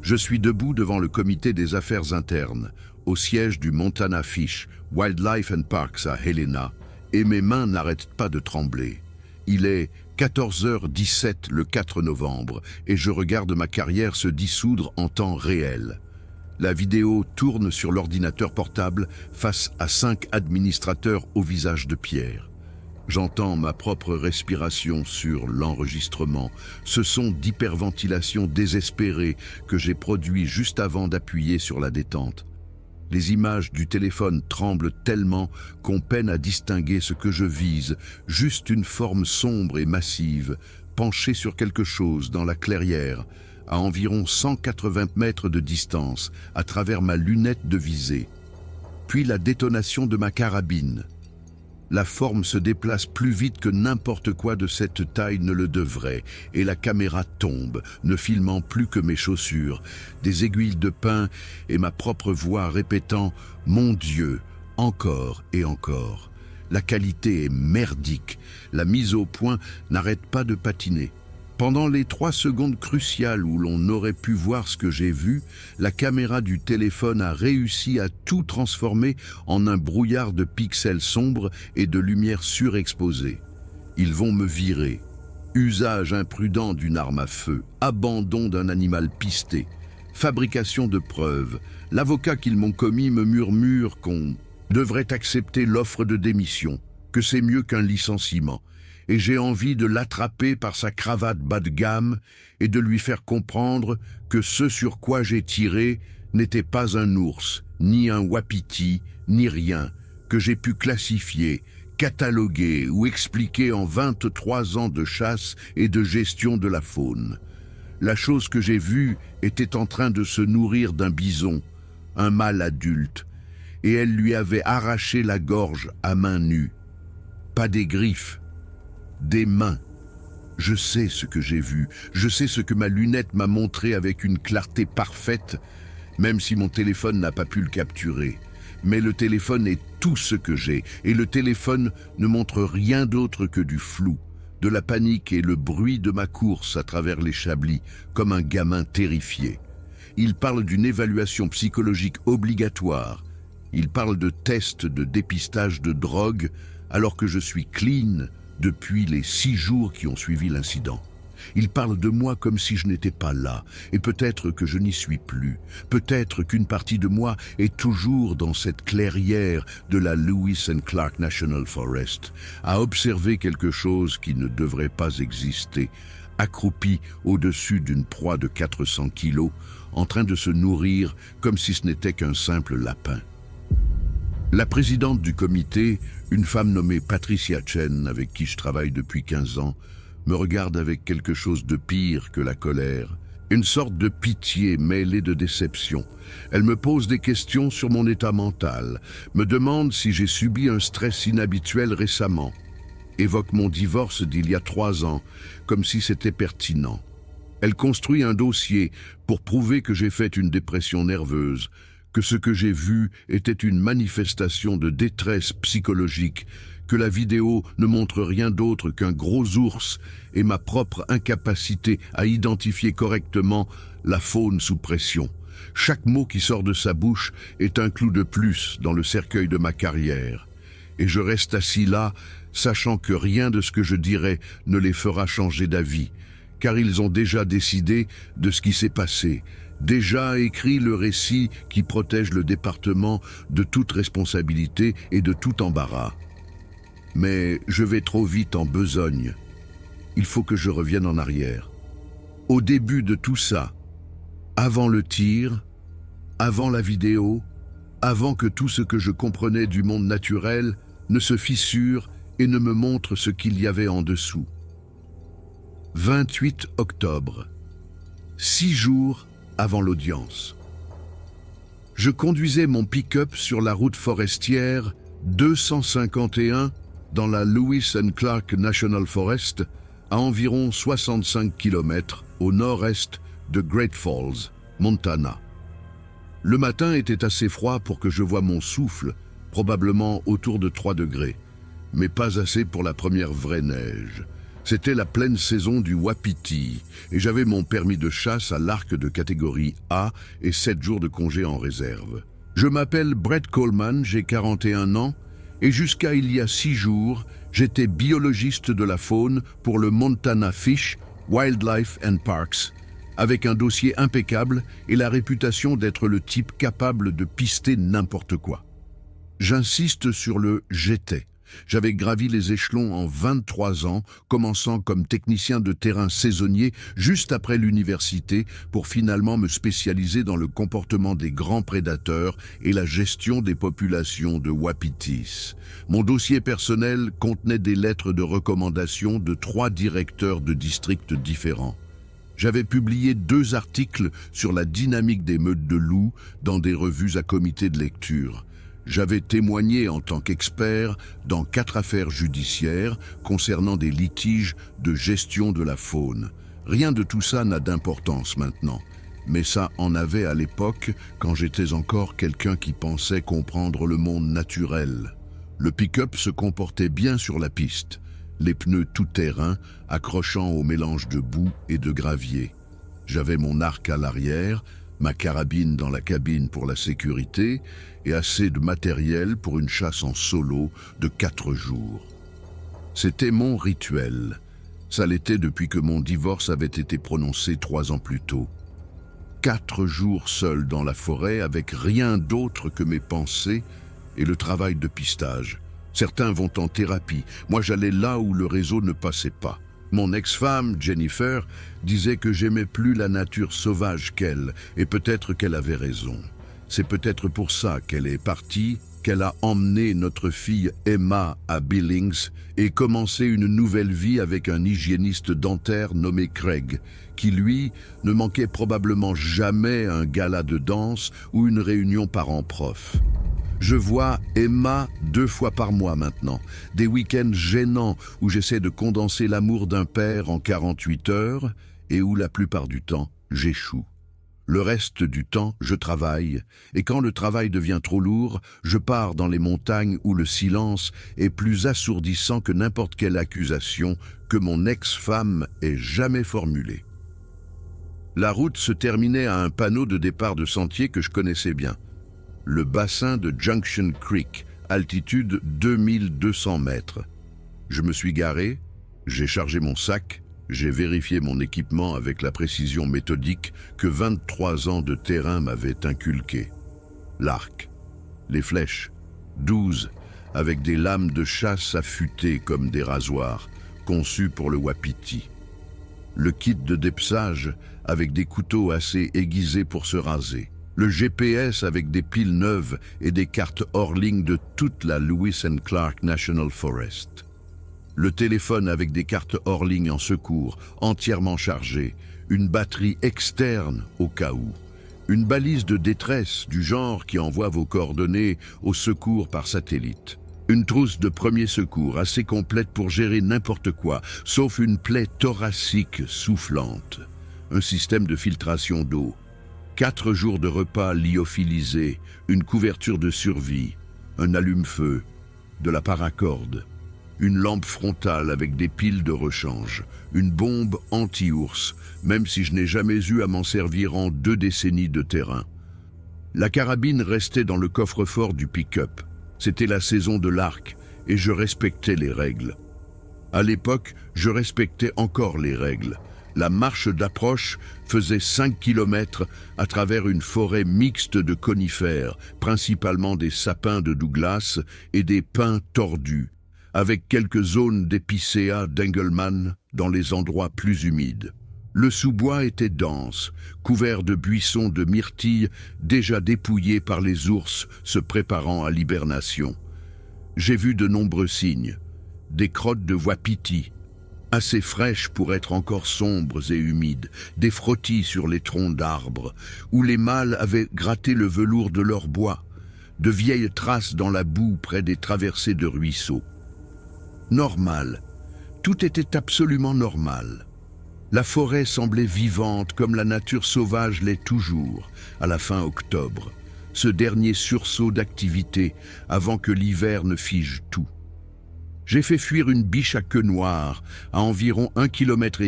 Je suis debout devant le comité des affaires internes, au siège du Montana Fish, Wildlife and Parks à Helena, et mes mains n'arrêtent pas de trembler. Il est 14h17 le 4 novembre, et je regarde ma carrière se dissoudre en temps réel. La vidéo tourne sur l'ordinateur portable face à 5 administrateurs au visage de pierre. J'entends ma propre respiration sur l'enregistrement, ce son d'hyperventilation désespérée que j'ai produit juste avant d'appuyer sur la détente. Les images du téléphone tremblent tellement qu'on peine à distinguer ce que je vise, juste une forme sombre et massive, penchée sur quelque chose dans la clairière, à environ 180 mètres de distance, à travers ma lunette de visée. Puis la détonation de ma carabine. La forme se déplace plus vite que n'importe quoi de cette taille ne le devrait, et la caméra tombe, ne filmant plus que mes chaussures, des aiguilles de pin et ma propre voix répétant « Mon Dieu, encore et encore ». La qualité est merdique, la mise au point n'arrête pas de patiner. Pendant les 3 secondes cruciales où l'on aurait pu voir ce que j'ai vu, la caméra du téléphone a réussi à tout transformer en un brouillard de pixels sombres et de lumière surexposée. Ils vont me virer. Usage imprudent d'une arme à feu, abandon d'un animal pisté, fabrication de preuves. L'avocat qu'ils m'ont commis me murmure qu'on devrait accepter l'offre de démission, que c'est mieux qu'un licenciement. Et j'ai envie de l'attraper par sa cravate bas de gamme et de lui faire comprendre que ce sur quoi j'ai tiré n'était pas un ours, ni un wapiti, ni rien, que j'ai pu classifier, cataloguer ou expliquer en 23 ans de chasse et de gestion de la faune. La chose que j'ai vue était en train de se nourrir d'un bison, un mâle adulte, et elle lui avait arraché la gorge à main nue. Pas des griffes, des mains. Je sais ce que j'ai vu, je sais ce que ma lunette m'a montré avec une clarté parfaite, même si mon téléphone n'a pas pu le capturer. Mais le téléphone est tout ce que j'ai, et le téléphone ne montre rien d'autre que du flou, de la panique et le bruit de ma course à travers les Chablis, comme un gamin terrifié. Il parle d'une évaluation psychologique obligatoire, il parle de tests de dépistage de drogue, alors que je suis clean, depuis les 6 jours qui ont suivi l'incident. Il parle de moi comme si je n'étais pas là, et peut-être que je n'y suis plus. Peut-être qu'une partie de moi est toujours dans cette clairière de la Lewis and Clark National Forest, à observer quelque chose qui ne devrait pas exister, accroupi au-dessus d'une proie de 400 kilos, en train de se nourrir comme si ce n'était qu'un simple lapin. La présidente du comité, une femme nommée Patricia Chen, avec qui je travaille depuis 15 ans, me regarde avec quelque chose de pire que la colère, une sorte de pitié mêlée de déception. Elle me pose des questions sur mon état mental, me demande si j'ai subi un stress inhabituel récemment, évoque mon divorce d'il y a 3 ans, comme si c'était pertinent. Elle construit un dossier pour prouver que j'ai fait une dépression nerveuse, que ce que j'ai vu était une manifestation de détresse psychologique, que la vidéo ne montre rien d'autre qu'un gros ours et ma propre incapacité à identifier correctement la faune sous pression. Chaque mot qui sort de sa bouche est un clou de plus dans le cercueil de ma carrière. Et je reste assis là, sachant que rien de ce que je dirai ne les fera changer d'avis, car ils ont déjà décidé de ce qui s'est passé, déjà écrit le récit qui protège le département de toute responsabilité et de tout embarras. Mais je vais trop vite en besogne. Il faut que je revienne en arrière. Au début de tout ça, avant le tir, avant la vidéo, avant que tout ce que je comprenais du monde naturel ne se fissure et ne me montre ce qu'il y avait en dessous. 28 octobre, 6 jours avant l'audience. Je conduisais mon pick-up sur la route forestière 251 dans la Lewis and Clark National Forest, à environ 65 km au nord-est de Great Falls, Montana. Le matin était assez froid pour que je voie mon souffle, probablement autour de 3 degrés, mais pas assez pour la première vraie neige. C'était la pleine saison du wapiti et j'avais mon permis de chasse à l'arc de catégorie A et 7 jours de congé en réserve. Je m'appelle Brett Coleman, j'ai 41 ans et jusqu'à il y a 6 jours, j'étais biologiste de la faune pour le Montana Fish, Wildlife and Parks, avec un dossier impeccable et la réputation d'être le type capable de pister n'importe quoi. J'insiste sur le « j'étais ». J'avais gravi les échelons en 23 ans, commençant comme technicien de terrain saisonnier juste après l'université pour finalement me spécialiser dans le comportement des grands prédateurs et la gestion des populations de wapitis. Mon dossier personnel contenait des lettres de recommandation de 3 directeurs de districts différents. J'avais publié 2 articles sur la dynamique des meutes de loups dans des revues à comité de lecture. J'avais témoigné en tant qu'expert dans 4 affaires judiciaires concernant des litiges de gestion de la faune. Rien de tout ça n'a d'importance maintenant, mais ça en avait à l'époque quand j'étais encore quelqu'un qui pensait comprendre le monde naturel. Le pick-up se comportait bien sur la piste, les pneus tout-terrain accrochant au mélange de boue et de gravier. J'avais mon arc à l'arrière, ma carabine dans la cabine pour la sécurité et assez de matériel pour une chasse en solo de 4 jours. C'était mon rituel. Ça l'était depuis que mon divorce avait été prononcé 3 ans plus tôt. 4 jours seul dans la forêt avec rien d'autre que mes pensées et le travail de pistage. Certains vont en thérapie. Moi, j'allais là où le réseau ne passait pas. Mon ex-femme, Jennifer, disait que j'aimais plus la nature sauvage qu'elle, et peut-être qu'elle avait raison. C'est peut-être pour ça qu'elle est partie, qu'elle a emmené notre fille Emma à Billings et commencé une nouvelle vie avec un hygiéniste dentaire nommé Craig, qui lui ne manquait probablement jamais un gala de danse ou une réunion parents-prof. Je vois Emma 2 fois par mois maintenant, des week-ends gênants où j'essaie de condenser l'amour d'un père en 48 heures et où la plupart du temps, j'échoue. Le reste du temps, je travaille, et quand le travail devient trop lourd, je pars dans les montagnes où le silence est plus assourdissant que n'importe quelle accusation que mon ex-femme ait jamais formulée. La route se terminait à un panneau de départ de sentier que je connaissais bien. Le bassin de Junction Creek, altitude 2200 mètres. Je me suis garé, j'ai chargé mon sac, j'ai vérifié mon équipement avec la précision méthodique que 23 ans de terrain m'avaient inculqué. L'arc, les flèches, 12, avec des lames de chasse affûtées comme des rasoirs, conçues pour le wapiti. Le kit de dépeçage avec des couteaux assez aiguisés pour se raser. Le GPS avec des piles neuves et des cartes hors ligne de toute la Lewis and Clark National Forest. Le téléphone avec des cartes hors ligne en secours, entièrement chargées, une batterie externe au cas où. Une balise de détresse du genre qui envoie vos coordonnées au secours par satellite. Une trousse de premier secours assez complète pour gérer n'importe quoi, sauf une plaie thoracique soufflante. Un système de filtration d'eau. 4 jours de repas lyophilisés, une couverture de survie, un allume-feu, de la paracorde, une lampe frontale avec des piles de rechange, une bombe anti-ours, même si je n'ai jamais eu à m'en servir en 2 décennies de terrain. La carabine restait dans le coffre-fort du pick-up. C'était la saison de l'arc et je respectais les règles. À l'époque, je respectais encore les règles. La marche d'approche faisait 5 kilomètres à travers une forêt mixte de conifères, principalement des sapins de Douglas et des pins tordus, avec quelques zones d'épicéa d'Engelmann dans les endroits plus humides. Le sous-bois était dense, couvert de buissons de myrtilles déjà dépouillés par les ours se préparant à l'hibernation. J'ai vu de nombreux signes, des crottes de wapiti, assez fraîches pour être encore sombres et humides, des frottis sur les troncs d'arbres, où les mâles avaient gratté le velours de leur bois, de vieilles traces dans la boue près des traversées de ruisseaux. Normal, tout était absolument normal. La forêt semblait vivante comme la nature sauvage l'est toujours, à la fin octobre, ce dernier sursaut d'activité avant que l'hiver ne fige tout. J'ai fait fuir une biche à queue noire, à environ 1,5 km,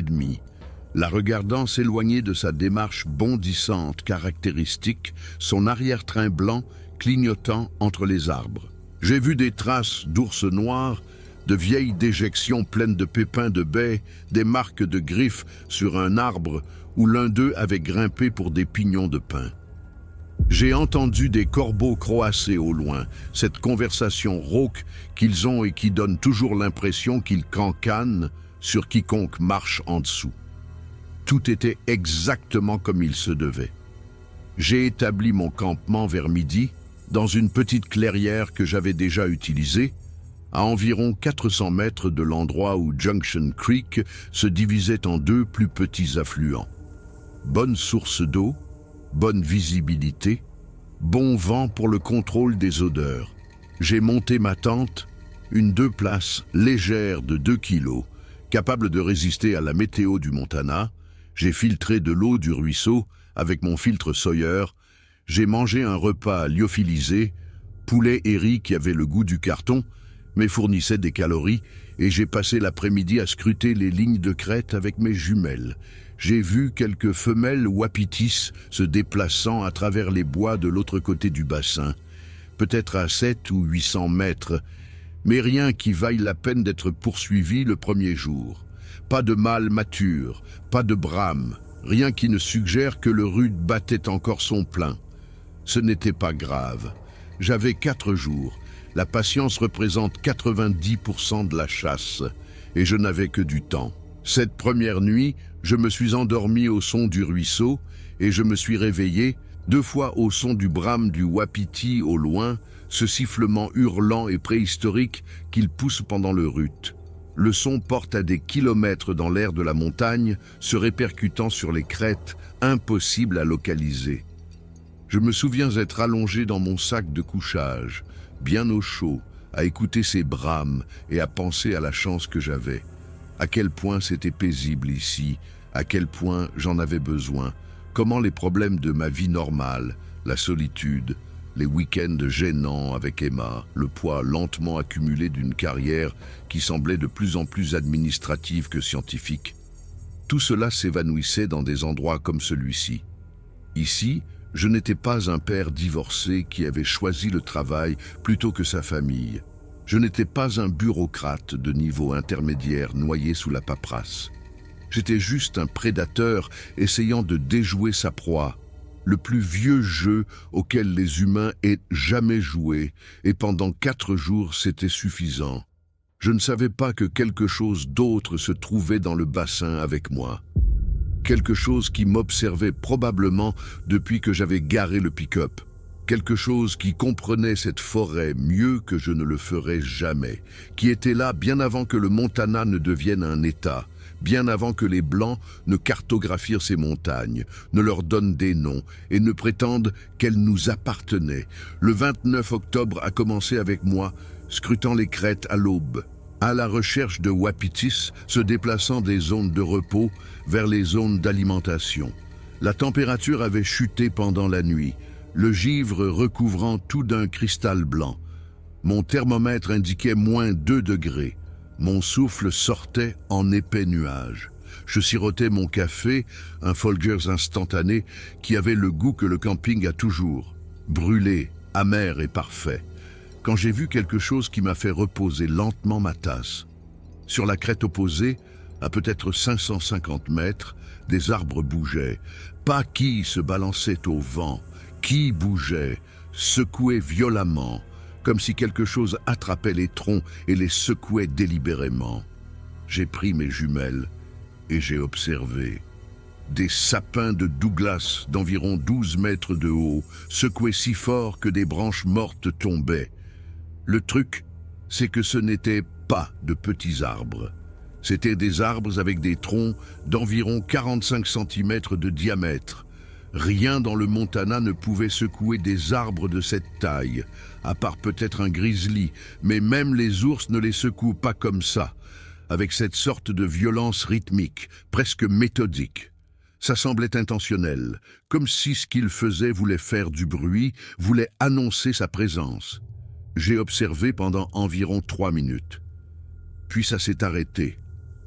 la regardant s'éloigner de sa démarche bondissante caractéristique, son arrière-train blanc clignotant entre les arbres. J'ai vu des traces d'ours noirs, de vieilles déjections pleines de pépins de baie, des marques de griffes sur un arbre où l'un d'eux avait grimpé pour des pignons de pin. J'ai entendu des corbeaux croasser au loin, cette conversation rauque qu'ils ont et qui donne toujours l'impression qu'ils cancanent sur quiconque marche en dessous. Tout était exactement comme il se devait. J'ai établi mon campement vers midi, dans une petite clairière que j'avais déjà utilisée, à environ 400 mètres de l'endroit où Junction Creek se divisait en 2 plus petits affluents. Bonne source d'eau, bonne visibilité, bon vent pour le contrôle des odeurs. J'ai monté ma tente, une 2 places légère de 2 kilos, capable de résister à la météo du Montana. J'ai filtré de l'eau du ruisseau avec mon filtre Sawyer. J'ai mangé un repas lyophilisé, poulet et riz qui avait le goût du carton, mais fournissait des calories, et j'ai passé l'après-midi à scruter les lignes de crête avec mes jumelles. J'ai vu quelques femelles wapitis se déplaçant à travers les bois de l'autre côté du bassin, peut-être à 700 ou 800 mètres, mais rien qui vaille la peine d'être poursuivi le premier jour. Pas de mâle mature, pas de brame, rien qui ne suggère que le rude battait encore son plein. Ce n'était pas grave. J'avais 4 jours. La patience représente 90% de la chasse, et je n'avais que du temps. Cette première nuit, je me suis endormi au son du ruisseau, et je me suis réveillé 2 fois au son du brame du wapiti au loin, ce sifflement hurlant et préhistorique qu'il pousse pendant le rut. Le son porte à des kilomètres dans l'air de la montagne, se répercutant sur les crêtes, impossible à localiser. Je me souviens être allongé dans mon sac de couchage, bien au chaud, à écouter ces brames et à penser à la chance que j'avais. À quel point c'était paisible ici, à quel point j'en avais besoin, comment les problèmes de ma vie normale, la solitude, les week-ends gênants avec Emma, le poids lentement accumulé d'une carrière qui semblait de plus en plus administrative que scientifique. Tout cela s'évanouissait dans des endroits comme celui-ci. Ici, je n'étais pas un père divorcé qui avait choisi le travail plutôt que sa famille. Je n'étais pas un bureaucrate de niveau intermédiaire noyé sous la paperasse. J'étais juste un prédateur essayant de déjouer sa proie, le plus vieux jeu auquel les humains aient jamais joué, et pendant 4 jours c'était suffisant. Je ne savais pas que quelque chose d'autre se trouvait dans le bassin avec moi. Quelque chose qui m'observait probablement depuis que j'avais garé le pick-up. Quelque chose qui comprenait cette forêt mieux que je ne le ferais jamais, qui était là bien avant que le Montana ne devienne un État, bien avant que les Blancs ne cartographient ces montagnes, ne leur donnent des noms et ne prétendent qu'elles nous appartenaient. Le 29 octobre a commencé avec moi, scrutant les crêtes à l'aube, à la recherche de wapitis se déplaçant des zones de repos vers les zones d'alimentation. La température avait chuté pendant la nuit, le givre recouvrant tout d'un cristal blanc. Mon thermomètre indiquait -2 degrés. Mon souffle sortait en épais nuages. Je sirotais mon café, un Folgers instantané, qui avait le goût que le camping a toujours, brûlé, amer et parfait. Quand j'ai vu quelque chose qui m'a fait reposer lentement ma tasse. Sur la crête opposée, à peut-être 550 mètres, des arbres bougeaient. Pas qui se balançait au vent, qui bougeait, secouait violemment, comme si quelque chose attrapait les troncs et les secouait délibérément. J'ai pris mes jumelles et j'ai observé. Des sapins de Douglas d'environ 12 mètres de haut secouaient si fort que des branches mortes tombaient. Le truc, c'est que ce n'étaient pas de petits arbres. C'étaient des arbres avec des troncs d'environ 45 cm de diamètre. Rien dans le Montana ne pouvait secouer des arbres de cette taille, à part peut-être un grizzly, mais même les ours ne les secouent pas comme ça, avec cette sorte de violence rythmique, presque méthodique. Ça semblait intentionnel, comme si ce qu'il faisait voulait faire du bruit, voulait annoncer sa présence. J'ai observé pendant environ 3 minutes. Puis ça s'est arrêté.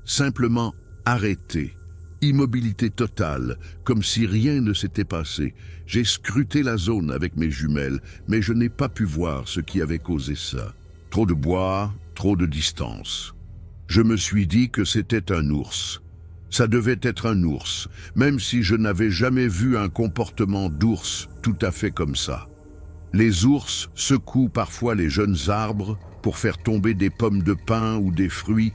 Simplement arrêté. Immobilité totale, comme si rien ne s'était passé. J'ai scruté la zone avec mes jumelles, mais je n'ai pas pu voir ce qui avait causé ça. Trop de bois, trop de distance. Je me suis dit que c'était un ours. Ça devait être un ours, même si je n'avais jamais vu un comportement d'ours tout à fait comme ça. Les ours secouent parfois les jeunes arbres pour faire tomber des pommes de pin ou des fruits,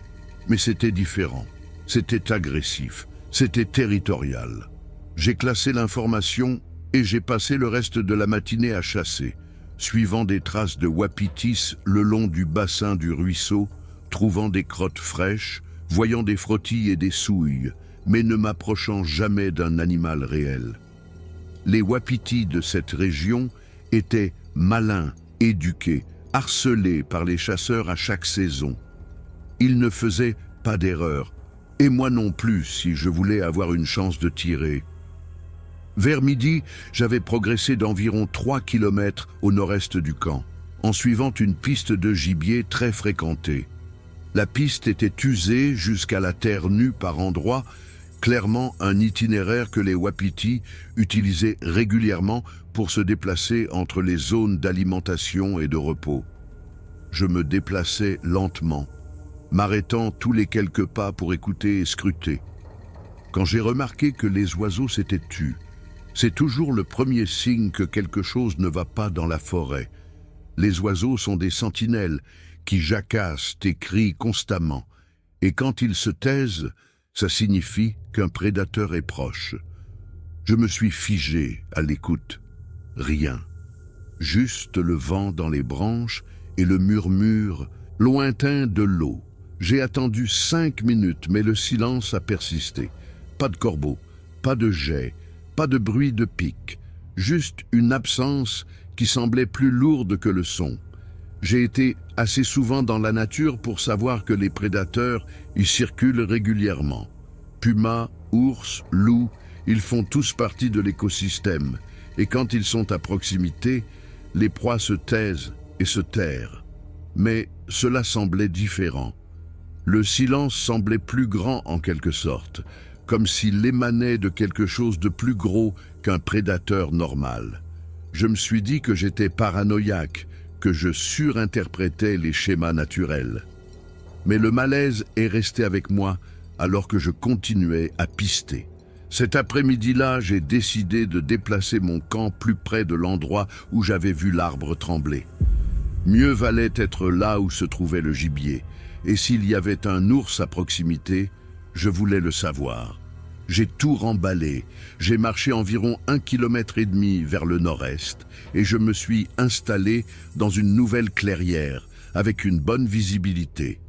mais c'était différent. C'était agressif, c'était territorial. J'ai classé l'information et j'ai passé le reste de la matinée à chasser, suivant des traces de wapitis le long du bassin du ruisseau, trouvant des crottes fraîches, voyant des frottilles et des souilles, mais ne m'approchant jamais d'un animal réel. Les wapitis de cette région étaient malins, éduqués, harcelés par les chasseurs à chaque saison. Ils ne faisaient pas d'erreur, et moi non plus si je voulais avoir une chance de tirer. Vers midi, j'avais progressé d'environ 3 kilomètres au nord-est du camp, en suivant une piste de gibier très fréquentée. La piste était usée jusqu'à la terre nue par endroits, clairement un itinéraire que les wapitis utilisaient régulièrement pour se déplacer entre les zones d'alimentation et de repos. Je me déplaçais lentement, m'arrêtant tous les quelques pas pour écouter et scruter. Quand j'ai remarqué que les oiseaux s'étaient tus, c'est toujours le premier signe que quelque chose ne va pas dans la forêt. Les oiseaux sont des sentinelles qui jacassent et crient constamment, et quand ils se taisent, ça signifie qu'un prédateur est proche. Je me suis figé à l'écoute. Rien. Juste le vent dans les branches et le murmure lointain de l'eau. J'ai attendu 5 minutes, mais le silence a persisté. Pas de corbeau, pas de geais, pas de bruit de pique, juste une absence qui semblait plus lourde que le son. J'ai été assez souvent dans la nature pour savoir que les prédateurs y circulent régulièrement. Pumas, ours, loups, ils font tous partie de l'écosystème, et quand ils sont à proximité, les proies se taisent et se terrent. Mais cela semblait différent. Le silence semblait plus grand en quelque sorte, comme s'il émanait de quelque chose de plus gros qu'un prédateur normal. Je me suis dit que j'étais paranoïaque, que je surinterprétais les schémas naturels. Mais le malaise est resté avec moi alors que je continuais à pister. Cet après-midi-là, j'ai décidé de déplacer mon camp plus près de l'endroit où j'avais vu l'arbre trembler. Mieux valait être là où se trouvait le gibier, et s'il y avait un ours à proximité, je voulais le savoir. J'ai tout remballé, j'ai marché environ 1,5 km vers le nord-est, et je me suis installé dans une nouvelle clairière, avec une bonne visibilité.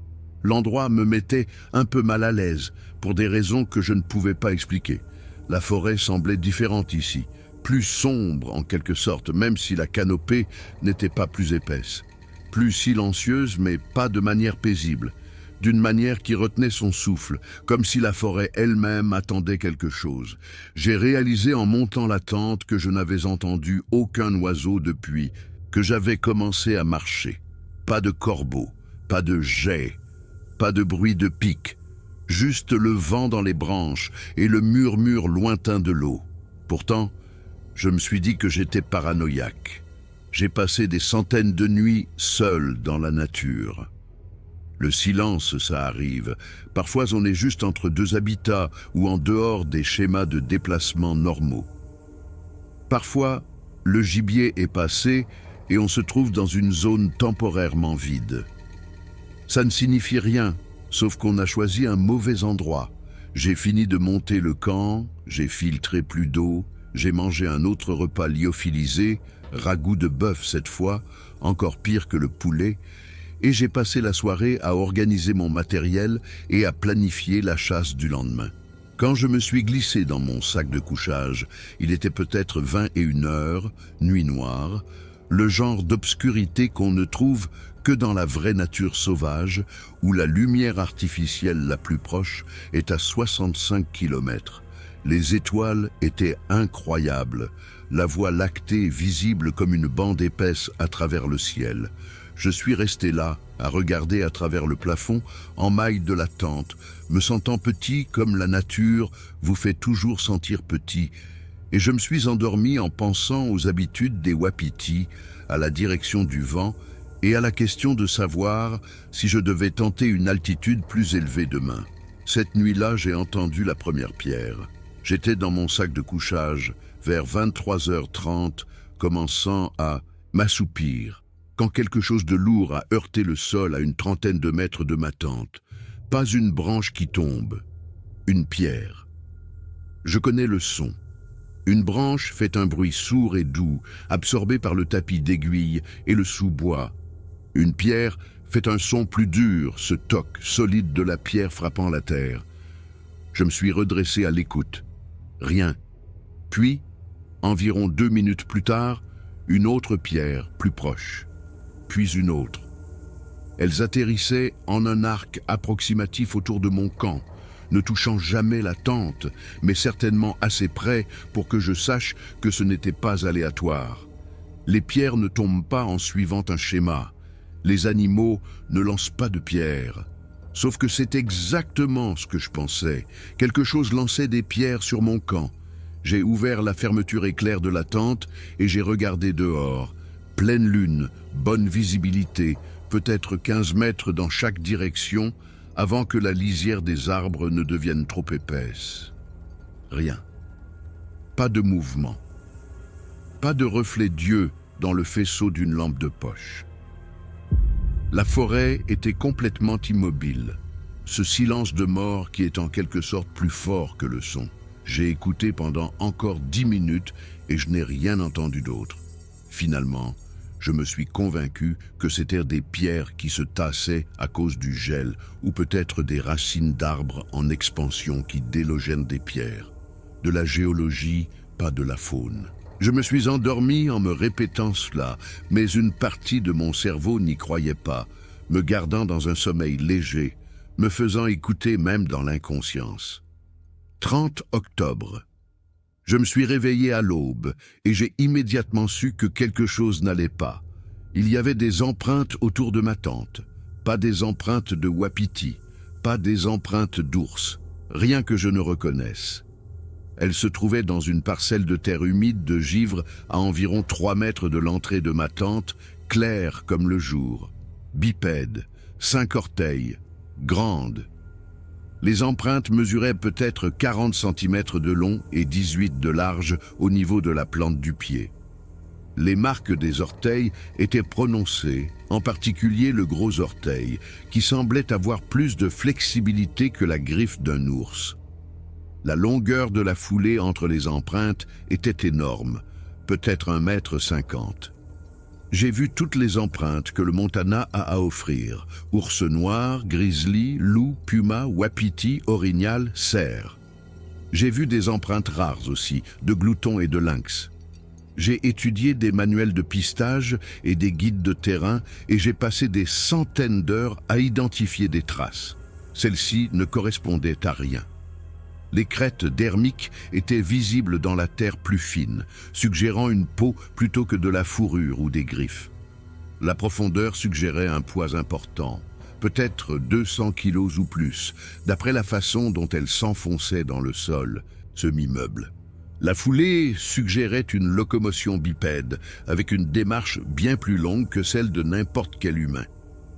L'endroit me mettait un peu mal à l'aise, pour des raisons que je ne pouvais pas expliquer. La forêt semblait différente ici, plus sombre en quelque sorte, même si la canopée n'était pas plus épaisse. Plus silencieuse, mais pas de manière paisible, d'une manière qui retenait son souffle, comme si la forêt elle-même attendait quelque chose. J'ai réalisé en montant la tente que je n'avais entendu aucun oiseau depuis que j'avais commencé à marcher. Pas de corbeau, pas de geais, pas de bruit de pique, juste le vent dans les branches et le murmure lointain de l'eau. Pourtant, je me suis dit que j'étais paranoïaque. J'ai passé des centaines de nuits seul dans la nature. Le silence, ça arrive. Parfois, on est juste entre deux habitats ou en dehors des schémas de déplacement normaux. Parfois, le gibier est passé et on se trouve dans une zone temporairement vide. Ça ne signifie rien, sauf qu'on a choisi un mauvais endroit. J'ai fini de monter le camp, j'ai filtré plus d'eau, j'ai mangé un autre repas lyophilisé, ragoût de bœuf cette fois, encore pire que le poulet, et j'ai passé la soirée à organiser mon matériel et à planifier la chasse du lendemain. Quand je me suis glissé dans mon sac de couchage, il était peut-être 21 heures, nuit noire, le genre d'obscurité qu'on ne trouve que dans la vraie nature sauvage, où la lumière artificielle la plus proche est à 65 km. Les étoiles étaient incroyables, la voie lactée visible comme une bande épaisse à travers le ciel. Je suis resté là, à regarder à travers le plafond, en maille de la tente, me sentant petit comme la nature vous fait toujours sentir petit, et je me suis endormi en pensant aux habitudes des wapitis, à la direction du vent et à la question de savoir si je devais tenter une altitude plus élevée demain. Cette nuit-là, j'ai entendu la première pierre. J'étais dans mon sac de couchage, vers 23h30, commençant à m'assoupir, quand quelque chose de lourd a heurté le sol à une trentaine de mètres de ma tente. Pas une branche qui tombe, une pierre. Je connais le son. Une branche fait un bruit sourd et doux, absorbé par le tapis d'aiguille et le sous-bois. Une pierre fait un son plus dur, ce toc solide de la pierre frappant la terre. Je me suis redressé à l'écoute. Rien. Puis, environ 2 minutes plus tard, une autre pierre, plus proche. Puis une autre. Elles atterrissaient en un arc approximatif autour de mon camp, ne touchant jamais la tente, mais certainement assez près pour que je sache que ce n'était pas aléatoire. Les pierres ne tombent pas en suivant un schéma. Les animaux ne lancent pas de pierres. Sauf que c'est exactement ce que je pensais. Quelque chose lançait des pierres sur mon camp. J'ai ouvert la fermeture éclair de la tente et j'ai regardé dehors. Pleine lune, bonne visibilité, peut-être 15 mètres dans chaque direction, avant que la lisière des arbres ne devienne trop épaisse. Rien. Pas de mouvement. Pas de reflet d'yeux dans le faisceau d'une lampe de poche. La forêt était complètement immobile. Ce silence de mort qui est en quelque sorte plus fort que le son. J'ai écouté pendant encore 10 minutes et je n'ai rien entendu d'autre. Finalement, je me suis convaincu que c'étaient des pierres qui se tassaient à cause du gel ou peut-être des racines d'arbres en expansion qui délogènent des pierres. De la géologie, pas de la faune. Je me suis endormi en me répétant cela, mais une partie de mon cerveau n'y croyait pas, me gardant dans un sommeil léger, me faisant écouter même dans l'inconscience. 30 octobre. Je me suis réveillé à l'aube et j'ai immédiatement su que quelque chose n'allait pas. Il y avait des empreintes autour de ma tente, pas des empreintes de wapiti, pas des empreintes d'ours, rien que je ne reconnaisse. Elle se trouvait dans une parcelle de terre humide de givre à environ 3 mètres de l'entrée de ma tente, claire comme le jour, bipède, 5 orteils, grande. Les empreintes mesuraient peut-être 40 cm de long et 18 de large au niveau de la plante du pied. Les marques des orteils étaient prononcées, en particulier le gros orteil, qui semblait avoir plus de flexibilité que la griffe d'un ours. La longueur de la foulée entre les empreintes était énorme, peut-être 1,50 m. J'ai vu toutes les empreintes que le Montana a à offrir. Ours noir, grizzly, loup, puma, wapiti, orignal, cerf. J'ai vu des empreintes rares aussi, de gloutons et de lynx. J'ai étudié des manuels de pistage et des guides de terrain et j'ai passé des centaines d'heures à identifier des traces. Celles-ci ne correspondaient à rien. Les crêtes dermiques étaient visibles dans la terre plus fine, suggérant une peau plutôt que de la fourrure ou des griffes. La profondeur suggérait un poids important, peut-être 200 kilos ou plus, d'après la façon dont elle s'enfonçait dans le sol, semi-meuble. La foulée suggérait une locomotion bipède, avec une démarche bien plus longue que celle de n'importe quel humain.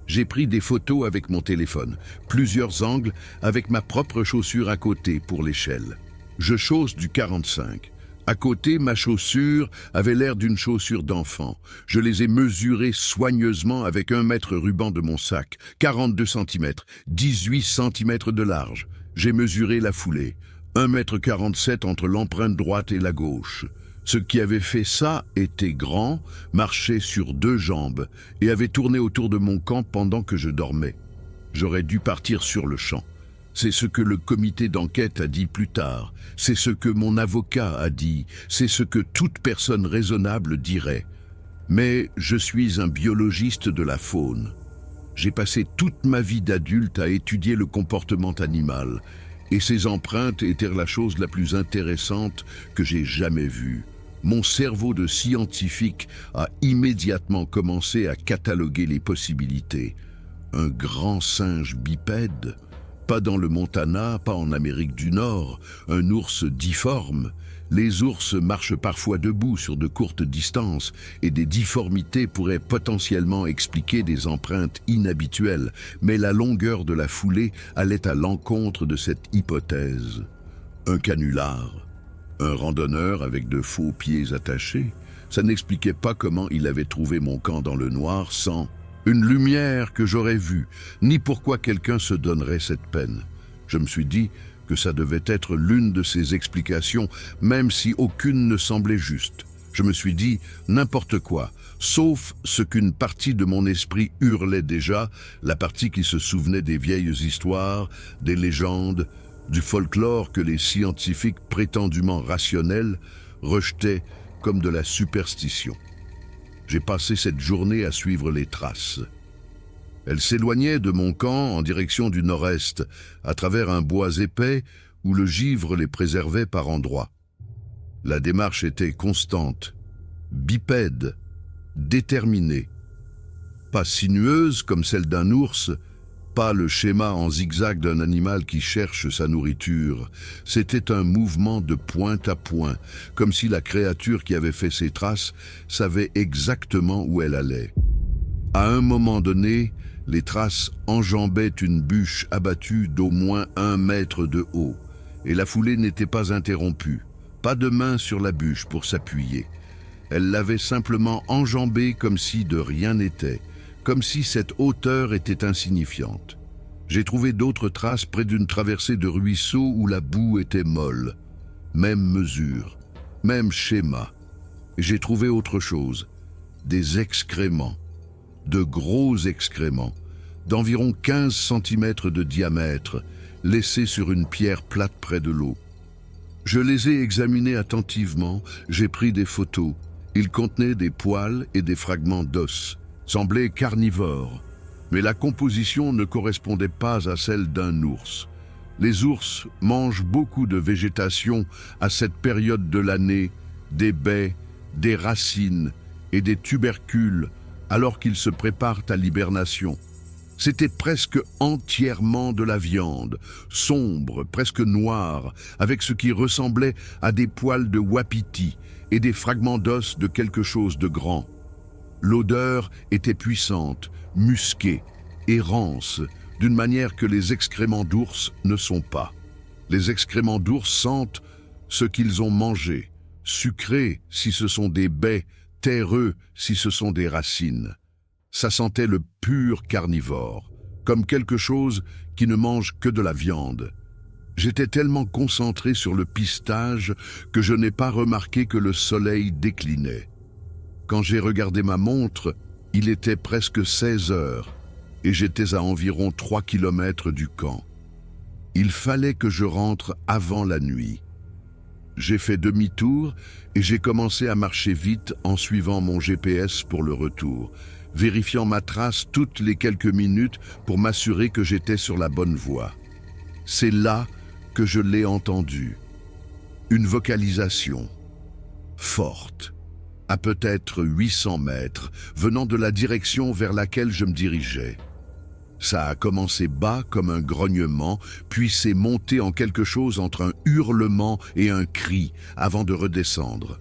J'ai pris des photos avec mon téléphone, plusieurs angles avec ma propre chaussure à côté pour l'échelle. Je chausse du 45. À côté, ma chaussure avait l'air d'une chaussure d'enfant. Je les ai mesurées soigneusement avec 1 mètre ruban de mon sac, 42 cm, 18 cm de large. J'ai mesuré la foulée, 1,47 m entre l'empreinte droite et la gauche. Ce qui avait fait ça était grand, marchait sur 2 jambes et avait tourné autour de mon camp pendant que je dormais. J'aurais dû partir sur le champ. C'est ce que le comité d'enquête a dit plus tard. C'est ce que mon avocat a dit. C'est ce que toute personne raisonnable dirait. Mais je suis un biologiste de la faune. J'ai passé toute ma vie d'adulte à étudier le comportement animal. Et ces empreintes étaient la chose la plus intéressante que j'ai jamais vue. Mon cerveau de scientifique a immédiatement commencé à cataloguer les possibilités. Un grand singe bipède? Pas dans le Montana, pas en Amérique du Nord. Un ours difforme? Les ours marchent parfois debout sur de courtes distances et des difformités pourraient potentiellement expliquer des empreintes inhabituelles, mais la longueur de la foulée allait à l'encontre de cette hypothèse. Un canular? Un randonneur avec de faux pieds attachés? Ça n'expliquait pas comment il avait trouvé mon camp dans le noir sans une lumière que j'aurais vue, ni pourquoi quelqu'un se donnerait cette peine. Je me suis dit que ça devait être l'une de ces explications, même si aucune ne semblait juste. Je me suis dit n'importe quoi, sauf ce qu'une partie de mon esprit hurlait déjà, la partie qui se souvenait des vieilles histoires, des légendes, du folklore que les scientifiques prétendument rationnels rejetaient comme de la superstition. J'ai passé cette journée à suivre les traces. Elles s'éloignaient de mon camp en direction du nord-est, à travers un bois épais où le givre les préservait par endroits. La démarche était constante, bipède, déterminée. Pas sinueuse comme celle d'un ours, pas le schéma en zigzag d'un animal qui cherche sa nourriture. C'était un mouvement de pointe à point, comme si la créature qui avait fait ses traces savait exactement où elle allait. À un moment donné, les traces enjambaient une bûche abattue d'au moins 1 mètre de haut, et la foulée n'était pas interrompue. Pas de main sur la bûche pour s'appuyer. Elle l'avait simplement enjambée comme si de rien n'était, comme si cette hauteur était insignifiante. J'ai trouvé d'autres traces près d'une traversée de ruisseau où la boue était molle. Même mesure, même schéma. Et j'ai trouvé autre chose, des excréments, de gros excréments, d'environ 15 cm de diamètre, laissés sur une pierre plate près de l'eau. Je les ai examinés attentivement, j'ai pris des photos. Ils contenaient des poils et des fragments d'os, semblaient carnivores. Mais la composition ne correspondait pas à celle d'un ours. Les ours mangent beaucoup de végétation à cette période de l'année, des baies, des racines et des tubercules, alors qu'ils se préparent à l'hibernation. C'était presque entièrement de la viande, sombre, presque noire, avec ce qui ressemblait à des poils de wapiti et des fragments d'os de quelque chose de grand. L'odeur était puissante, musquée et rance, d'une manière que les excréments d'ours ne sont pas. Les excréments d'ours sentent ce qu'ils ont mangé, sucré si ce sont des baies, terreux si ce sont des racines. Ça sentait le pur carnivore, comme quelque chose qui ne mange que de la viande. J'étais tellement concentré sur le pistage que je n'ai pas remarqué que le soleil déclinait. Quand j'ai regardé ma montre, il était presque 16 heures et j'étais à environ 3 kilomètres du camp. Il fallait que je rentre avant la nuit. J'ai fait demi-tour et j'ai commencé à marcher vite en suivant mon GPS pour le retour, vérifiant ma trace toutes les quelques minutes pour m'assurer que j'étais sur la bonne voie. C'est là que je l'ai entendu. Une vocalisation forte, à peut-être 800 mètres, venant de la direction vers laquelle je me dirigeais. Ça a commencé bas comme un grognement, puis s'est monté en quelque chose entre un hurlement et un cri avant de redescendre.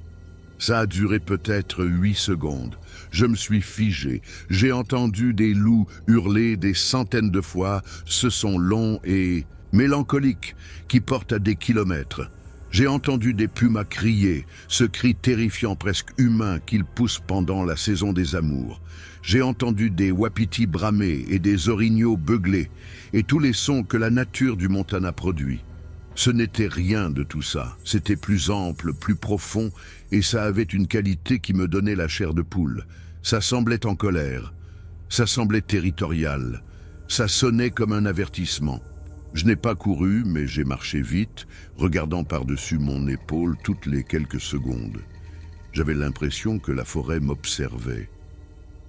Ça a duré peut-être 8 secondes. Je me suis figé. J'ai entendu des loups hurler des centaines de fois ce son long et mélancolique qui porte à des kilomètres. J'ai entendu des pumas crier, ce cri terrifiant presque humain qu'ils poussent pendant la saison des amours. J'ai entendu des wapitis bramer et des orignaux beugler, et tous les sons que la nature du Montana produit. Ce n'était rien de tout ça, c'était plus ample, plus profond, et ça avait une qualité qui me donnait la chair de poule. Ça semblait en colère, ça semblait territorial, ça sonnait comme un avertissement. Je n'ai pas couru, mais j'ai marché vite, regardant par-dessus mon épaule toutes les quelques secondes. J'avais l'impression que la forêt m'observait.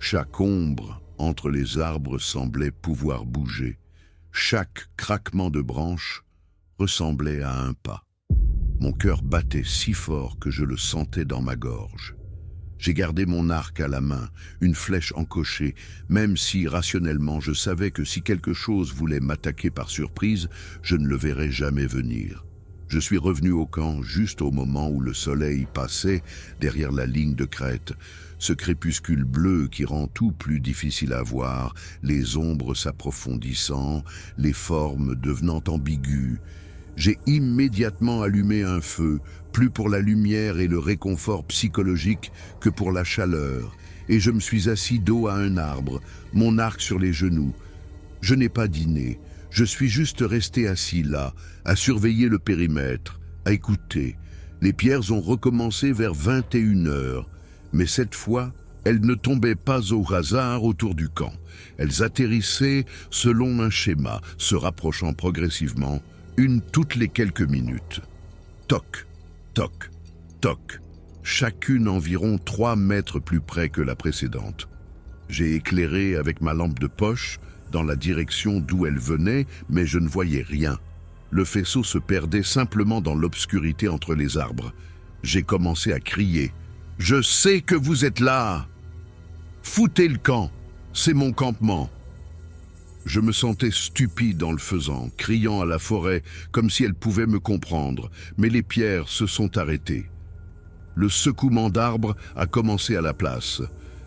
Chaque ombre entre les arbres semblait pouvoir bouger. Chaque craquement de branches ressemblait à un pas. Mon cœur battait si fort que je le sentais dans ma gorge. J'ai gardé mon arc à la main, une flèche encochée, même si rationnellement je savais que si quelque chose voulait m'attaquer par surprise, je ne le verrais jamais venir. Je suis revenu au camp juste au moment où le soleil passait derrière la ligne de crête, ce crépuscule bleu qui rend tout plus difficile à voir, les ombres s'approfondissant, les formes devenant ambiguës. J'ai immédiatement allumé un feu, plus pour la lumière et le réconfort psychologique que pour la chaleur, et je me suis assis dos à un arbre, mon arc sur les genoux. Je n'ai pas dîné, je suis juste resté assis là, à surveiller le périmètre, à écouter. Les pierres ont recommencé vers 21 heures, mais cette fois, elles ne tombaient pas au hasard autour du camp. Elles atterrissaient selon un schéma, se rapprochant progressivement, une toutes les quelques minutes. Toc, toc, toc, chacune environ 3 mètres plus près que la précédente. J'ai éclairé avec ma lampe de poche dans la direction d'où elle venait, mais je ne voyais rien. Le faisceau se perdait simplement dans l'obscurité entre les arbres. J'ai commencé à crier. « Je sais que vous êtes là! Foutez le camp! C'est mon campement! » Je me sentais stupide en le faisant, criant à la forêt comme si elle pouvait me comprendre, mais les pierres se sont arrêtées. Le secouement d'arbres a commencé à la place.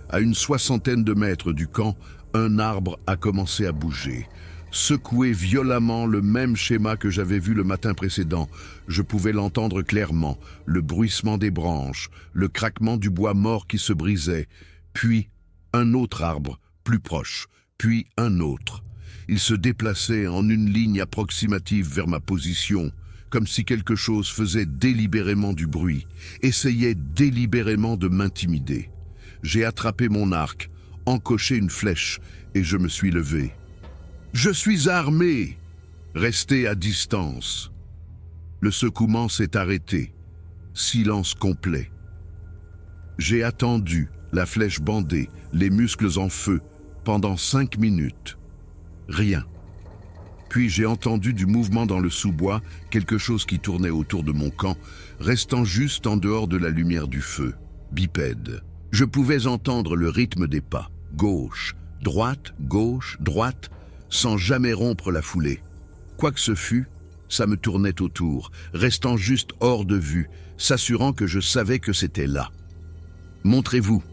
À une 60aine de mètres du camp, un arbre a commencé à bouger. Secouer violemment le même schéma que j'avais vu le matin précédent. Je pouvais l'entendre clairement, le bruissement des branches, le craquement du bois mort qui se brisait, puis un autre arbre, plus proche, puis un autre. Il se déplaçait en une ligne approximative vers ma position, comme si quelque chose faisait délibérément du bruit, essayait délibérément de m'intimider. J'ai attrapé mon arc, encoché une flèche, et je me suis levé. Je suis armé! Resté à distance. Le secouement s'est arrêté. Silence complet. J'ai attendu, la flèche bandée, les muscles en feu, pendant 5 minutes. Rien. Puis j'ai entendu du mouvement dans le sous-bois, quelque chose qui tournait autour de mon camp, restant juste en dehors de la lumière du feu, bipède. Je pouvais entendre le rythme des pas, gauche, droite, sans jamais rompre la foulée. Quoi que ce fût, ça me tournait autour, restant juste hors de vue, s'assurant que je savais que c'était là. Montrez-vous.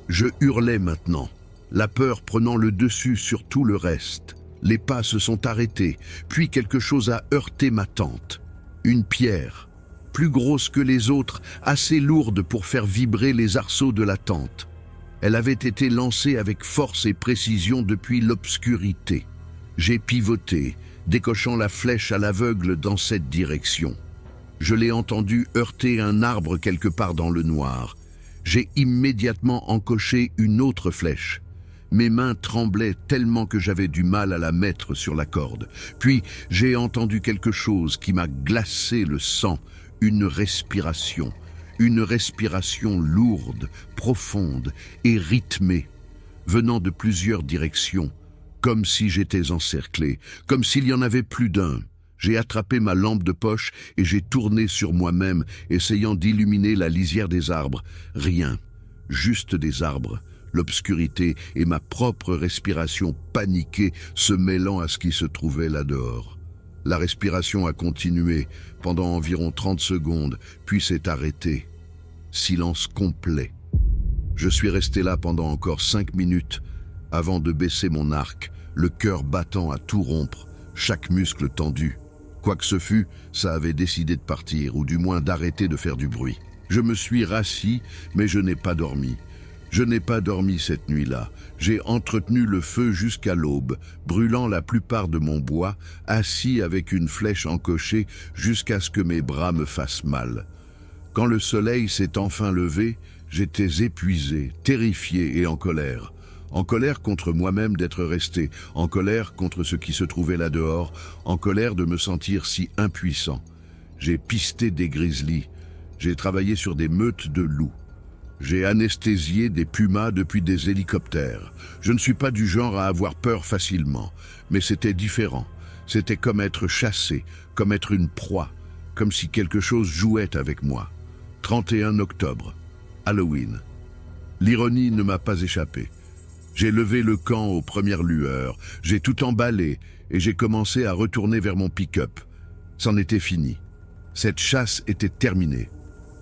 Je hurlais maintenant, la peur prenant le dessus sur tout le reste. Les pas se sont arrêtés, puis quelque chose a heurté ma tente. Une pierre, plus grosse que les autres, assez lourde pour faire vibrer les arceaux de la tente. Elle avait été lancée avec force et précision depuis l'obscurité. J'ai pivoté, décochant la flèche à l'aveugle dans cette direction. Je l'ai entendu heurter un arbre quelque part dans le noir. J'ai immédiatement encoché une autre flèche. Mes mains tremblaient tellement que j'avais du mal à la mettre sur la corde. Puis j'ai entendu quelque chose qui m'a glacé le sang, une respiration lourde, profonde et rythmée, venant de plusieurs directions, comme si j'étais encerclé, comme s'il y en avait plus d'un. J'ai attrapé ma lampe de poche et j'ai tourné sur moi-même, essayant d'illuminer la lisière des arbres. Rien, juste des arbres, l'obscurité et ma propre respiration paniquée se mêlant à ce qui se trouvait là dehors. La respiration a continué pendant environ 30 secondes, puis s'est arrêtée. Silence complet. Je suis resté là pendant encore 5 minutes, avant de baisser mon arc, le cœur battant à tout rompre, chaque muscle tendu. Quoi que ce fût, ça avait décidé de partir, ou du moins d'arrêter de faire du bruit. Je me suis rassis, mais je n'ai pas dormi. Je n'ai pas dormi cette nuit-là. J'ai entretenu le feu jusqu'à l'aube, brûlant la plupart de mon bois, assis avec une flèche encochée jusqu'à ce que mes bras me fassent mal. Quand le soleil s'est enfin levé, j'étais épuisé, terrifié et en colère. En colère contre moi-même d'être resté, en colère contre ce qui se trouvait là dehors, en colère de me sentir si impuissant. J'ai pisté des grizzlies, j'ai travaillé sur des meutes de loups. J'ai anesthésié des pumas depuis des hélicoptères. Je ne suis pas du genre à avoir peur facilement, mais c'était différent. C'était comme être chassé, comme être une proie. comme si quelque chose jouait avec moi. 31 octobre, Halloween. L'ironie ne m'a pas échappé. J'ai levé le camp aux premières lueurs, j'ai tout emballé et j'ai commencé à retourner vers mon pick-up. C'en était fini. Cette chasse était terminée.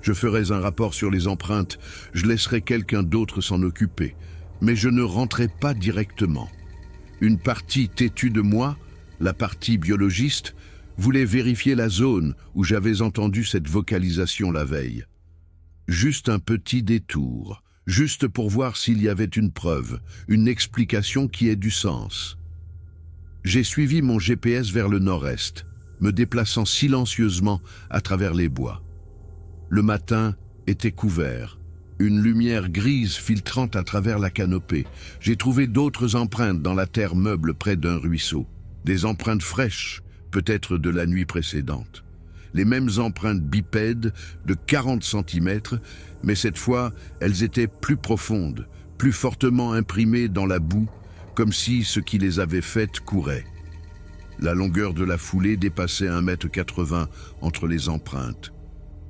Je ferais un rapport sur les empreintes, je laisserais quelqu'un d'autre s'en occuper, mais je ne rentrais pas directement. Une partie têtue de moi, la partie biologiste, voulait vérifier la zone où j'avais entendu cette vocalisation la veille. Juste un petit détour, juste pour voir s'il y avait une preuve, une explication qui ait du sens. J'ai suivi mon GPS vers le nord-est, me déplaçant silencieusement à travers les bois. Le matin était couvert, une lumière grise filtrant à travers la canopée. J'ai trouvé d'autres empreintes dans la terre meuble près d'un ruisseau, des empreintes fraîches, peut-être de la nuit précédente. Les mêmes empreintes bipèdes de 40 cm, mais cette fois, elles étaient plus profondes, plus fortement imprimées dans la boue, comme si ce qui les avait faites courait. La longueur de la foulée dépassait 1,80 m entre les empreintes.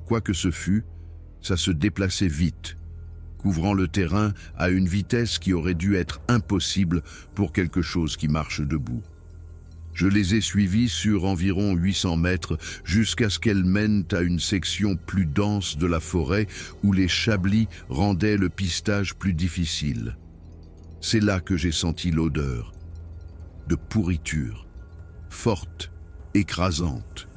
Quoi que ce fût, ça se déplaçait vite, couvrant le terrain à une vitesse qui aurait dû être impossible pour quelque chose qui marche debout. Je les ai suivies sur environ 800 mètres jusqu'à ce qu'elles mènent à une section plus dense de la forêt où les chablis rendaient le pistage plus difficile. C'est là que j'ai senti l'odeur de pourriture, forte, écrasante,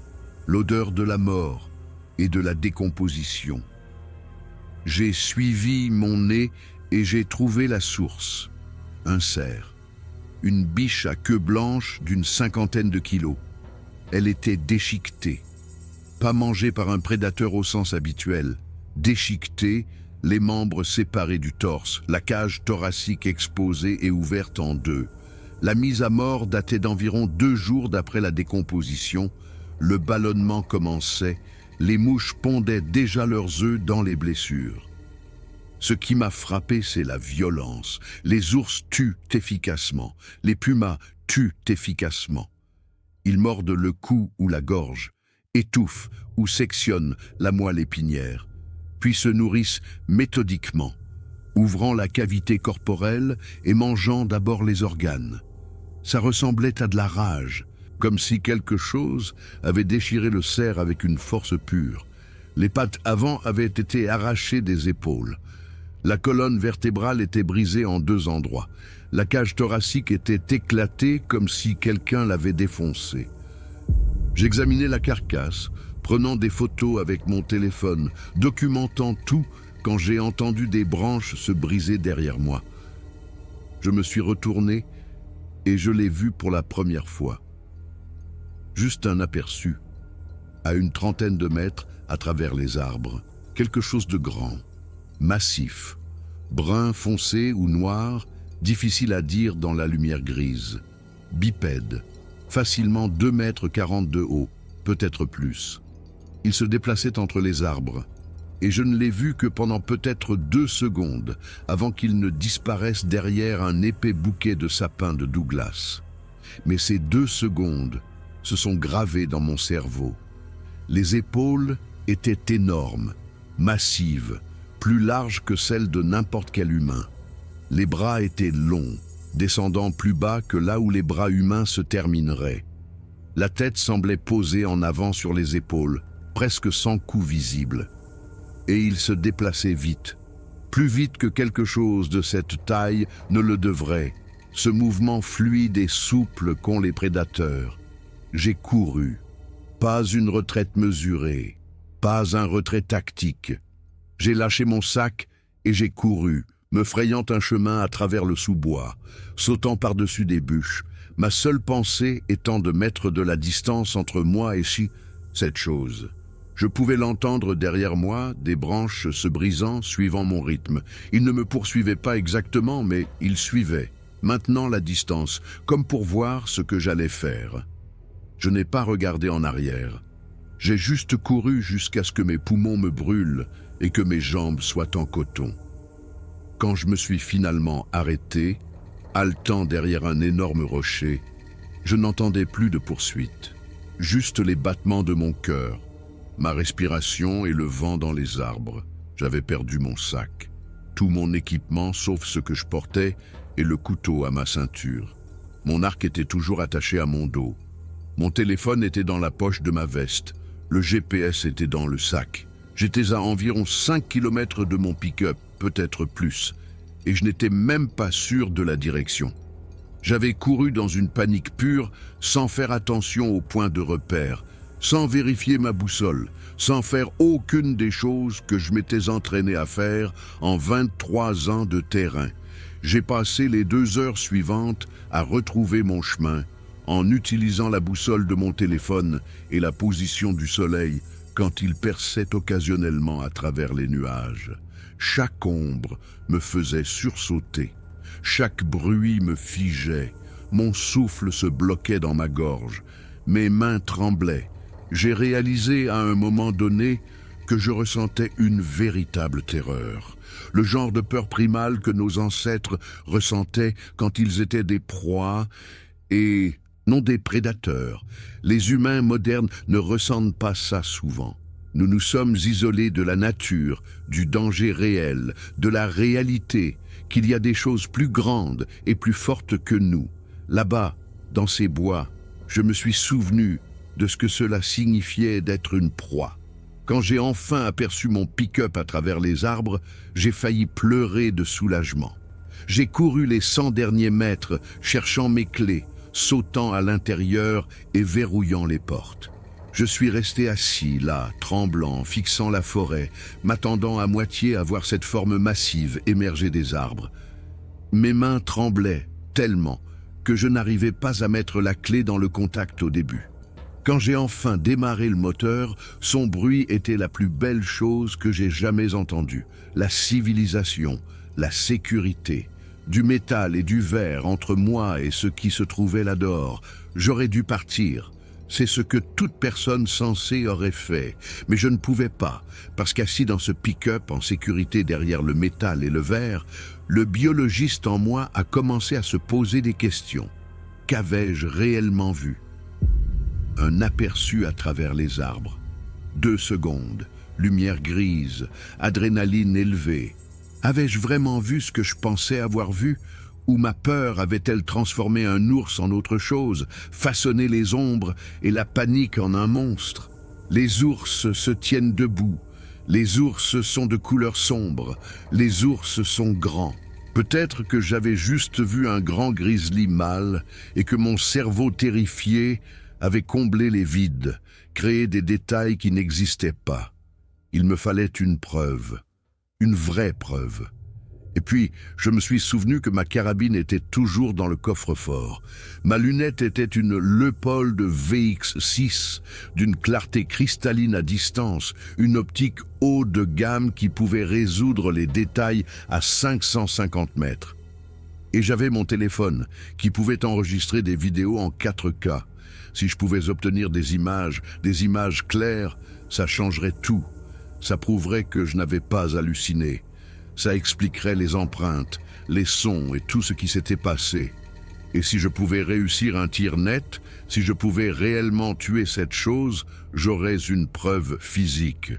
l'odeur de la mort et de la décomposition. J'ai suivi mon nez et j'ai trouvé la source, un cerf. Une biche à queue blanche d'une 50aine de kilos. Elle était déchiquetée. Pas mangée par un prédateur au sens habituel. Déchiquetée, les membres séparés du torse, la cage thoracique exposée et ouverte en deux. La mise à mort datait d'environ 2 jours d'après la décomposition. Le ballonnement commençait. Les mouches pondaient déjà leurs œufs dans les blessures. Ce qui m'a frappé, c'est la violence. Les ours tuent efficacement. Les pumas tuent efficacement. Ils mordent le cou ou la gorge, étouffent ou sectionnent la moelle épinière, puis se nourrissent méthodiquement, ouvrant la cavité corporelle et mangeant d'abord les organes. Ça ressemblait à de la rage, comme si quelque chose avait déchiré le cerf avec une force pure. Les pattes avant avaient été arrachées des épaules. La colonne vertébrale était brisée en 2 endroits. La cage thoracique était éclatée comme si quelqu'un l'avait défoncée. J'examinais la carcasse, prenant des photos avec mon téléphone, documentant tout quand j'ai entendu des branches se briser derrière moi. Je me suis retourné et je l'ai vu pour la première fois. Juste un aperçu, à une 30aine de mètres à travers les arbres. Quelque chose de grand, massif, brun foncé ou noir, difficile à dire dans la lumière grise. Bipède, facilement 2,40 m de haut, peut-être plus. Il se déplaçait entre les arbres, et je ne l'ai vu que pendant peut-être 2 secondes, avant qu'il ne disparaisse derrière un épais bouquet de sapins de Douglas. Mais ces 2 secondes se sont gravées dans mon cerveau. Les épaules étaient énormes, massives, plus larges que celles de n'importe quel humain. Les bras étaient longs, descendant plus bas que là où les bras humains se termineraient. La tête semblait posée en avant sur les épaules, presque sans cou visible. Et il se déplaçait vite, plus vite que quelque chose de cette taille ne le devrait, ce mouvement fluide et souple qu'ont les prédateurs. J'ai couru, pas une retraite mesurée, pas un retrait tactique. J'ai lâché mon sac et j'ai couru, me frayant un chemin à travers le sous-bois, sautant par-dessus des bûches, ma seule pensée étant de mettre de la distance entre moi et cette chose. Je pouvais l'entendre derrière moi, des branches se brisant, suivant mon rythme. Il ne me poursuivait pas exactement, mais il suivait, maintenant la distance, comme pour voir ce que j'allais faire. Je n'ai pas regardé en arrière. J'ai juste couru jusqu'à ce que mes poumons me brûlent et que mes jambes soient en coton. Quand je me suis finalement arrêté, haletant derrière un énorme rocher, je n'entendais plus de poursuite, juste les battements de mon cœur, ma respiration et le vent dans les arbres. J'avais perdu mon sac, tout mon équipement sauf ce que je portais et le couteau à ma ceinture. Mon arc était toujours attaché à mon dos. Mon téléphone était dans la poche de ma veste. Le GPS était dans le sac. J'étais à environ 5 km de mon pick-up, peut-être plus, et je n'étais même pas sûr de la direction. J'avais couru dans une panique pure, sans faire attention aux points de repère, sans vérifier ma boussole, sans faire aucune des choses que je m'étais entraîné à faire en 23 ans de terrain. J'ai passé les 2 heures suivantes à retrouver mon chemin, en utilisant la boussole de mon téléphone et la position du soleil quand il perçait occasionnellement à travers les nuages. Chaque ombre me faisait sursauter. Chaque bruit me figeait, mon souffle se bloquait dans ma gorge, mes mains tremblaient. J'ai réalisé à un moment donné que je ressentais une véritable terreur, le genre de peur primale que nos ancêtres ressentaient quand ils étaient des proies et non des prédateurs. Les humains modernes ne ressentent pas ça souvent. Nous nous sommes isolés de la nature, du danger réel, de la réalité, qu'il y a des choses plus grandes et plus fortes que nous. Là-bas, dans ces bois, je me suis souvenu de ce que cela signifiait d'être une proie. Quand j'ai enfin aperçu mon pick-up à travers les arbres, j'ai failli pleurer de soulagement. J'ai couru les 100 derniers mètres, cherchant mes clés, sautant à l'intérieur et verrouillant les portes. Je suis resté assis là, tremblant, fixant la forêt, m'attendant à moitié à voir cette forme massive émerger des arbres. Mes mains tremblaient tellement que je n'arrivais pas à mettre la clé dans le contact au début. Quand j'ai enfin démarré le moteur, son bruit était la plus belle chose que j'ai jamais entendue. La civilisation, la sécurité, du métal et du verre entre moi et ce qui se trouvait là dehors. J'aurais dû partir. C'est ce que toute personne sensée aurait fait, mais je ne pouvais pas, parce qu'assis dans ce pick-up en sécurité derrière le métal et le verre, le biologiste en moi a commencé à se poser des questions. Qu'avais-je réellement vu? Un aperçu à travers les arbres. 2 secondes, lumière grise, adrénaline élevée. Avais-je vraiment vu ce que je pensais avoir vu? Ou ma peur avait-elle transformé un ours en autre chose, façonné les ombres et la panique en un monstre? Les ours se tiennent debout, les ours sont de couleur sombre, les ours sont grands. Peut-être que j'avais juste vu un grand grizzly mâle et que mon cerveau terrifié avait comblé les vides, créé des détails qui n'existaient pas. Il me fallait une preuve, une vraie preuve. Et puis, je me suis souvenu que ma carabine était toujours dans le coffre-fort. Ma lunette était une Leupold VX6, d'une clarté cristalline à distance, une optique haut de gamme qui pouvait résoudre les détails à 550 mètres. Et j'avais mon téléphone, qui pouvait enregistrer des vidéos en 4K. Si je pouvais obtenir des images claires, ça changerait tout. Ça prouverait que je n'avais pas halluciné. Ça expliquerait les empreintes, les sons et tout ce qui s'était passé. Et si je pouvais réussir un tir net, si je pouvais réellement tuer cette chose, j'aurais une preuve physique,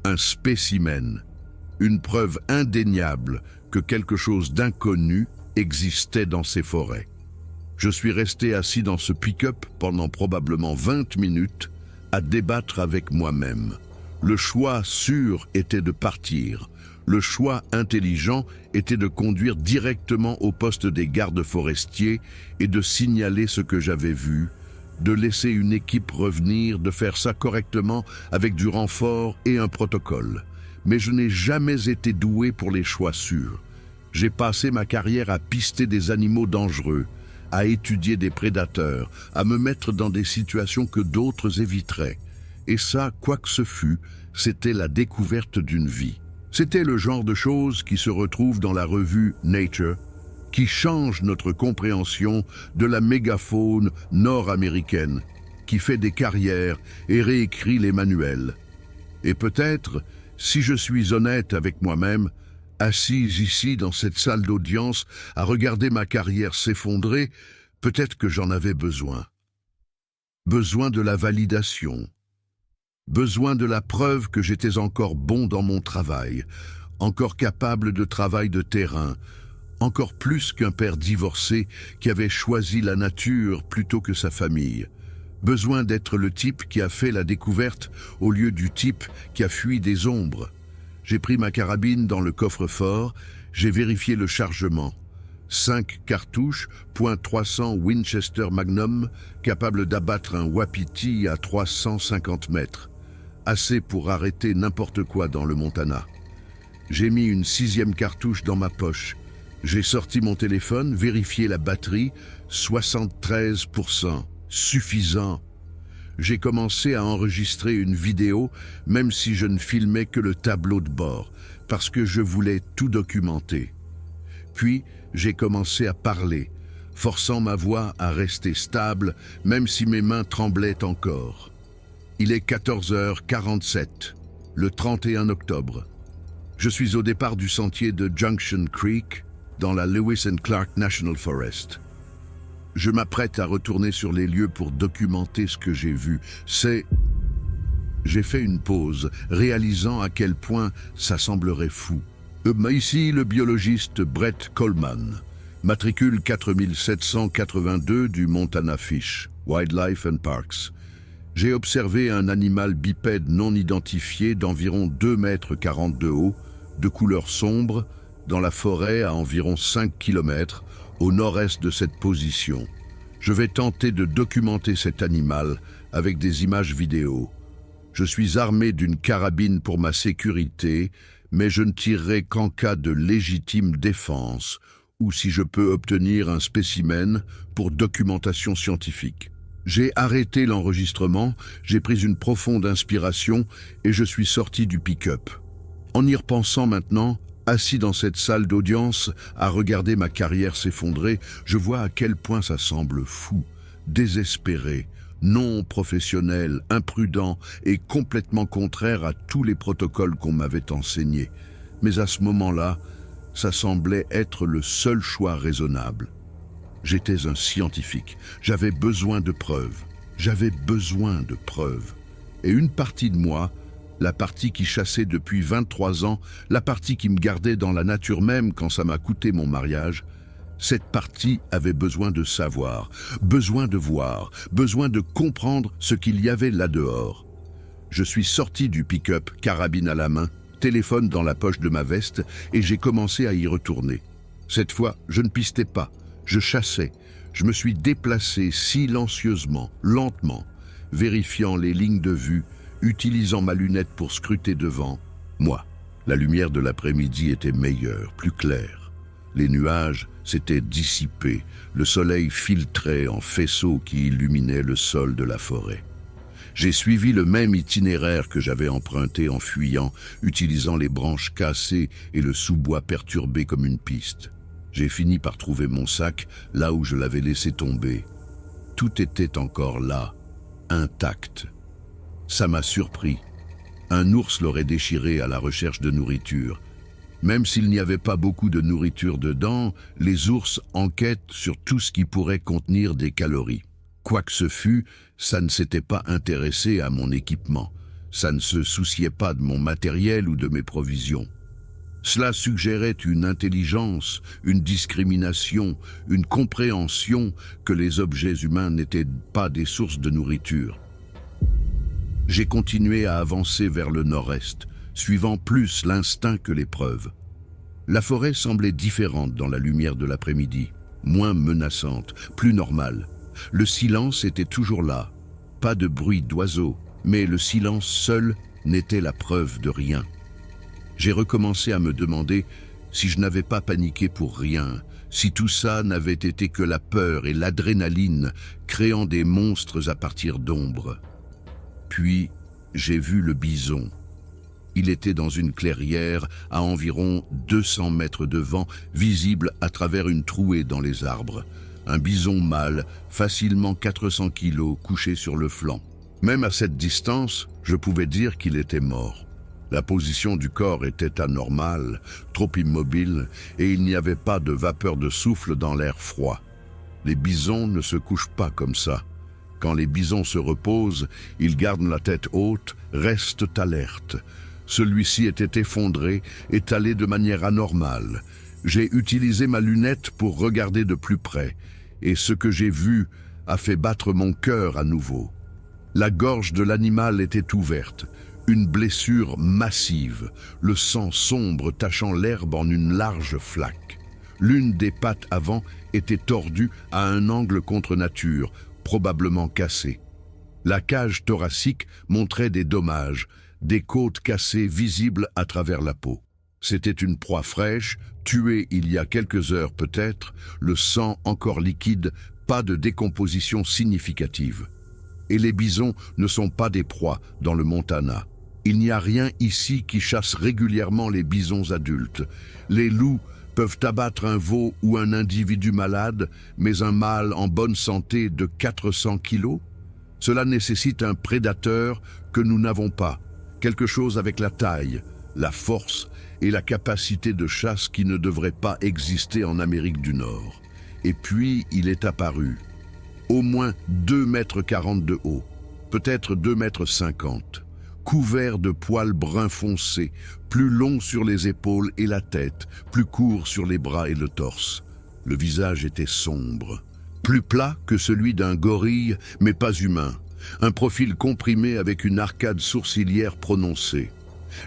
un spécimen, une preuve indéniable que quelque chose d'inconnu existait dans ces forêts. Je suis resté assis dans ce pick-up pendant probablement 20 minutes à débattre avec moi-même. Le choix sûr était de partir. Le choix intelligent était de conduire directement au poste des gardes forestiers et de signaler ce que j'avais vu, de laisser une équipe revenir, de faire ça correctement avec du renfort et un protocole. Mais je n'ai jamais été doué pour les choix sûrs. J'ai passé ma carrière à pister des animaux dangereux, à étudier des prédateurs, à me mettre dans des situations que d'autres éviteraient. Et ça, quoi que ce fût, c'était la découverte d'une vie. C'était le genre de choses qui se retrouvent dans la revue Nature, qui change notre compréhension de la mégafaune nord-américaine, qui fait des carrières et réécrit les manuels. Et peut-être, si je suis honnête avec moi-même, assis ici dans cette salle d'audience à regarder ma carrière s'effondrer, peut-être que j'en avais besoin. Besoin de la validation. Besoin de la preuve que j'étais encore bon dans mon travail, encore capable de travail de terrain, encore plus qu'un père divorcé qui avait choisi la nature plutôt que sa famille. Besoin d'être le type qui a fait la découverte au lieu du type qui a fui des ombres. J'ai pris ma carabine dans le coffre-fort, j'ai vérifié le chargement. 5 cartouches, .300 Winchester Magnum, capable d'abattre un wapiti à 350 mètres. Assez pour arrêter n'importe quoi dans le Montana. J'ai mis une 6e cartouche dans ma poche. J'ai sorti mon téléphone, vérifié la batterie, 73%, suffisant. J'ai commencé à enregistrer une vidéo, même si je ne filmais que le tableau de bord, parce que je voulais tout documenter. Puis, j'ai commencé à parler, forçant ma voix à rester stable, même si mes mains tremblaient encore. Il est 14h47, le 31 octobre. Je suis au départ du sentier de Junction Creek, dans la Lewis and Clark National Forest. Je m'apprête à retourner sur les lieux pour documenter ce que j'ai vu. J'ai fait une pause, réalisant à quel point ça semblerait fou. Ici, le biologiste Brett Coleman, matricule 4782 du Montana Fish, Wildlife and Parks. J'ai observé un animal bipède non identifié d'environ 2,40 m de haut, de couleur sombre, dans la forêt à environ 5 km au nord-est de cette position. Je vais tenter de documenter cet animal avec des images vidéo. Je suis armé d'une carabine pour ma sécurité, mais je ne tirerai qu'en cas de légitime défense ou si je peux obtenir un spécimen pour documentation scientifique. J'ai arrêté l'enregistrement, j'ai pris une profonde inspiration et je suis sorti du pick-up. En y repensant maintenant, assis dans cette salle d'audience, à regarder ma carrière s'effondrer, je vois à quel point ça semble fou, désespéré, non professionnel, imprudent et complètement contraire à tous les protocoles qu'on m'avait enseignés. Mais à ce moment-là, ça semblait être le seul choix raisonnable. J'étais un scientifique, j'avais besoin de preuves, Et une partie de moi, la partie qui chassait depuis 23 ans, la partie qui me gardait dans la nature même quand ça m'a coûté mon mariage, cette partie avait besoin de savoir, besoin de voir, besoin de comprendre ce qu'il y avait là dehors. Je suis sorti du pick-up, carabine à la main, téléphone dans la poche de ma veste et j'ai commencé à y retourner. Cette fois, je ne pistais pas, je chassais. Je me suis déplacé silencieusement, lentement, vérifiant les lignes de vue, utilisant ma lunette pour scruter devant. Moi, la lumière de l'après-midi était meilleure, plus claire. Les nuages s'étaient dissipés, le soleil filtrait en faisceaux qui illuminaient le sol de la forêt. J'ai suivi le même itinéraire que j'avais emprunté en fuyant, utilisant les branches cassées et le sous-bois perturbé comme une piste. J'ai fini par trouver mon sac là où je l'avais laissé tomber. Tout était encore là, intact. Ça m'a surpris. Un ours l'aurait déchiré à la recherche de nourriture. Même s'il n'y avait pas beaucoup de nourriture dedans, les ours enquêtent sur tout ce qui pourrait contenir des calories. Quoi que ce fût, ça ne s'était pas intéressé à mon équipement. Ça ne se souciait pas de mon matériel ou de mes provisions. Cela suggérait une intelligence, une discrimination, une compréhension que les objets humains n'étaient pas des sources de nourriture. J'ai continué à avancer vers le nord-est, suivant plus l'instinct que les preuves. La forêt semblait différente dans la lumière de l'après-midi, moins menaçante, plus normale. Le silence était toujours là, pas de bruit d'oiseaux, mais le silence seul n'était la preuve de rien. J'ai recommencé à me demander si je n'avais pas paniqué pour rien, si tout ça n'avait été que la peur et l'adrénaline créant des monstres à partir d'ombre. Puis, j'ai vu le bison. Il était dans une clairière à environ 200 mètres devant, visible à travers une trouée dans les arbres. Un bison mâle, facilement 400 kilos, couché sur le flanc. Même à cette distance, je pouvais dire qu'il était mort. La position du corps était anormale, trop immobile, et il n'y avait pas de vapeur de souffle dans l'air froid. Les bisons ne se couchent pas comme ça. Quand les bisons se reposent, ils gardent la tête haute, restent alertes. Celui-ci était effondré, étalé de manière anormale. J'ai utilisé ma lunette pour regarder de plus près, et ce que j'ai vu a fait battre mon cœur à nouveau. La gorge de l'animal était ouverte, une blessure massive, le sang sombre tachant l'herbe en une large flaque. L'une des pattes avant était tordue à un angle contre nature, probablement cassée. La cage thoracique montrait des dommages, des côtes cassées visibles à travers la peau. C'était une proie fraîche, tuée il y a quelques heures peut-être, le sang encore liquide, pas de décomposition significative. Et les bisons ne sont pas des proies dans le Montana. Il n'y a rien ici qui chasse régulièrement les bisons adultes. Les loups peuvent abattre un veau ou un individu malade, mais un mâle en bonne santé de 400 kilos? Cela nécessite un prédateur que nous n'avons pas, quelque chose avec la taille, la force et la capacité de chasse qui ne devrait pas exister en Amérique du Nord. Et puis il est apparu. Au moins 2,40 m de haut, peut-être 2,50 m, couvert de poils bruns foncés, plus long sur les épaules et la tête, plus court sur les bras et le torse. Le visage était sombre, plus plat que celui d'un gorille, mais pas humain. Un profil comprimé avec une arcade sourcilière prononcée.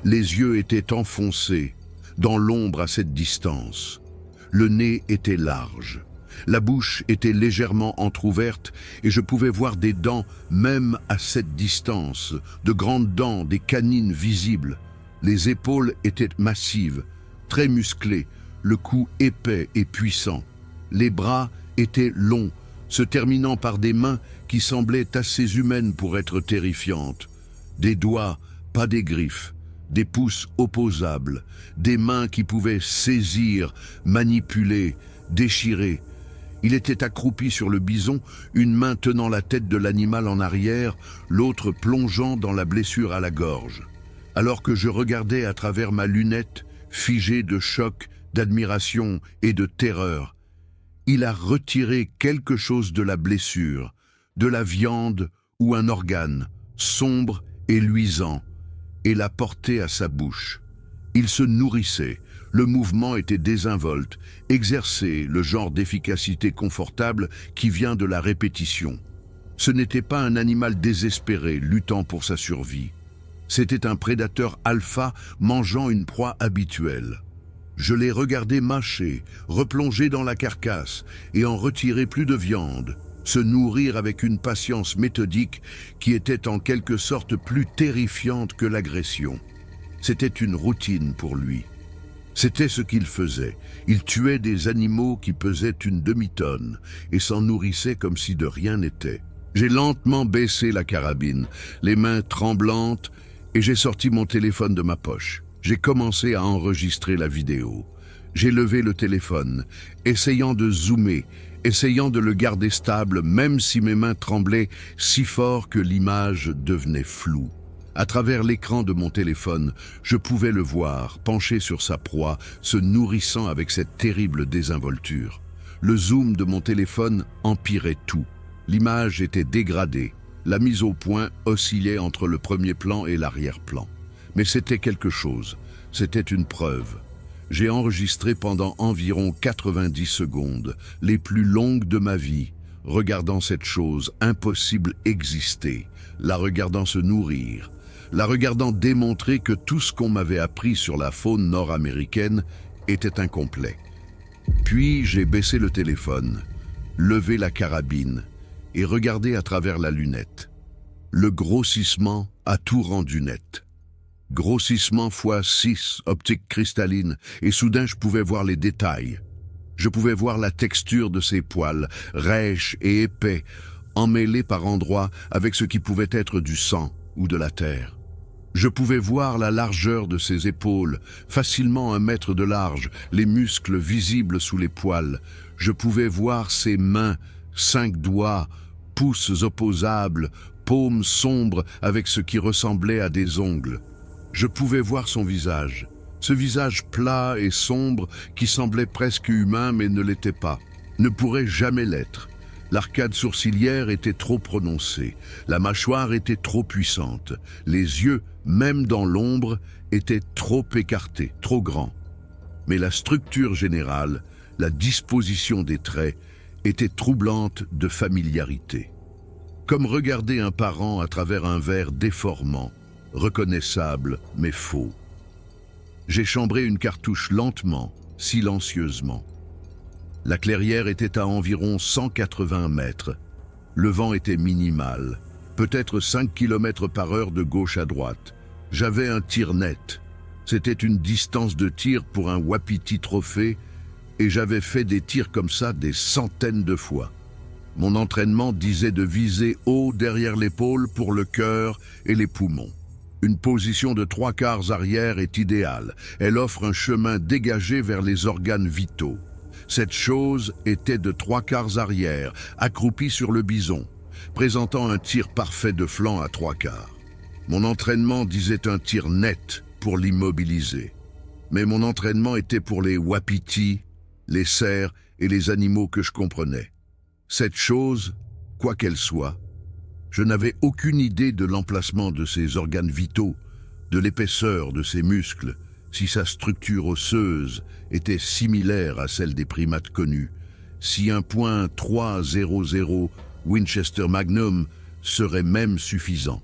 Les yeux étaient enfoncés, dans l'ombre à cette distance. Le nez était large. La bouche était légèrement entr'ouverte et je pouvais voir des dents même à cette distance, de grandes dents, des canines visibles. Les épaules étaient massives, très musclées, le cou épais et puissant. Les bras étaient longs, se terminant par des mains qui semblaient assez humaines pour être terrifiantes. Des doigts, pas des griffes, des pouces opposables, des mains qui pouvaient saisir, manipuler, déchirer. Il était accroupi sur le bison, une main tenant la tête de l'animal en arrière, l'autre plongeant dans la blessure à la gorge. Alors que je regardais à travers ma lunette, figé de choc, d'admiration et de terreur, il a retiré quelque chose de la blessure, de la viande ou un organe, sombre et luisant, et l'a porté à sa bouche. Il se nourrissait. Le mouvement était désinvolte, exerçait le genre d'efficacité confortable qui vient de la répétition. Ce n'était pas un animal désespéré luttant pour sa survie. C'était un prédateur alpha mangeant une proie habituelle. Je l'ai regardé mâcher, replonger dans la carcasse et en retirer plus de viande, se nourrir avec une patience méthodique qui était en quelque sorte plus terrifiante que l'agression. C'était une routine pour lui. C'était ce qu'il faisait. Il tuait des animaux qui pesaient une demi-tonne et s'en nourrissait comme si de rien n'était. J'ai lentement baissé la carabine, les mains tremblantes, et j'ai sorti mon téléphone de ma poche. J'ai commencé à enregistrer la vidéo. J'ai levé le téléphone, essayant de zoomer, essayant de le garder stable, même si mes mains tremblaient si fort que l'image devenait floue. À travers l'écran de mon téléphone, je pouvais le voir, penché sur sa proie, se nourrissant avec cette terrible désinvolture. Le zoom de mon téléphone empirait tout. L'image était dégradée. La mise au point oscillait entre le premier plan et l'arrière-plan. Mais c'était quelque chose. C'était une preuve. J'ai enregistré pendant environ 90 secondes, les plus longues de ma vie, regardant cette chose impossible exister, la regardant se nourrir, la regardant démontrer que tout ce qu'on m'avait appris sur la faune nord-américaine était incomplet. Puis j'ai baissé le téléphone, levé la carabine et regardé à travers la lunette. Le grossissement a tout rendu net. Grossissement fois 6, optique cristalline, et soudain je pouvais voir les détails. Je pouvais voir la texture de ses poils, rêches et épais, emmêlés par endroits avec ce qui pouvait être du sang ou de la terre. Je pouvais voir la largeur de ses épaules, facilement 1 mètre de large, les muscles visibles sous les poils. Je pouvais voir ses mains, 5 doigts, pouces opposables, paumes sombres avec ce qui ressemblait à des ongles. Je pouvais voir son visage, ce visage plat et sombre qui semblait presque humain mais ne l'était pas, ne pourrait jamais l'être. L'arcade sourcilière était trop prononcée, la mâchoire était trop puissante, les yeux, même dans l'ombre, étaient trop écartés, trop grands. Mais la structure générale, la disposition des traits, était troublante de familiarité. Comme regarder un parent à travers un verre déformant, reconnaissable mais faux. J'ai chambré une cartouche lentement, silencieusement. La clairière était à environ 180 mètres. Le vent était minimal, peut-être 5 km par heure de gauche à droite. J'avais un tir net. C'était une distance de tir pour un Wapiti trophée et j'avais fait des tirs comme ça des centaines de fois. Mon entraînement disait de viser haut derrière l'épaule pour le cœur et les poumons. Une position de 3/4 arrière est idéale. Elle offre un chemin dégagé vers les organes vitaux. Cette chose était de 3/4 arrière, accroupie sur le bison, présentant un tir parfait de flanc à 3/4. Mon entraînement disait un tir net pour l'immobiliser. Mais mon entraînement était pour les wapitis, les cerfs et les animaux que je comprenais. Cette chose, quoi qu'elle soit, je n'avais aucune idée de l'emplacement de ses organes vitaux, de l'épaisseur de ses muscles, si sa structure osseuse était similaire à celle des primates connus, si un .300 Winchester Magnum serait même suffisant.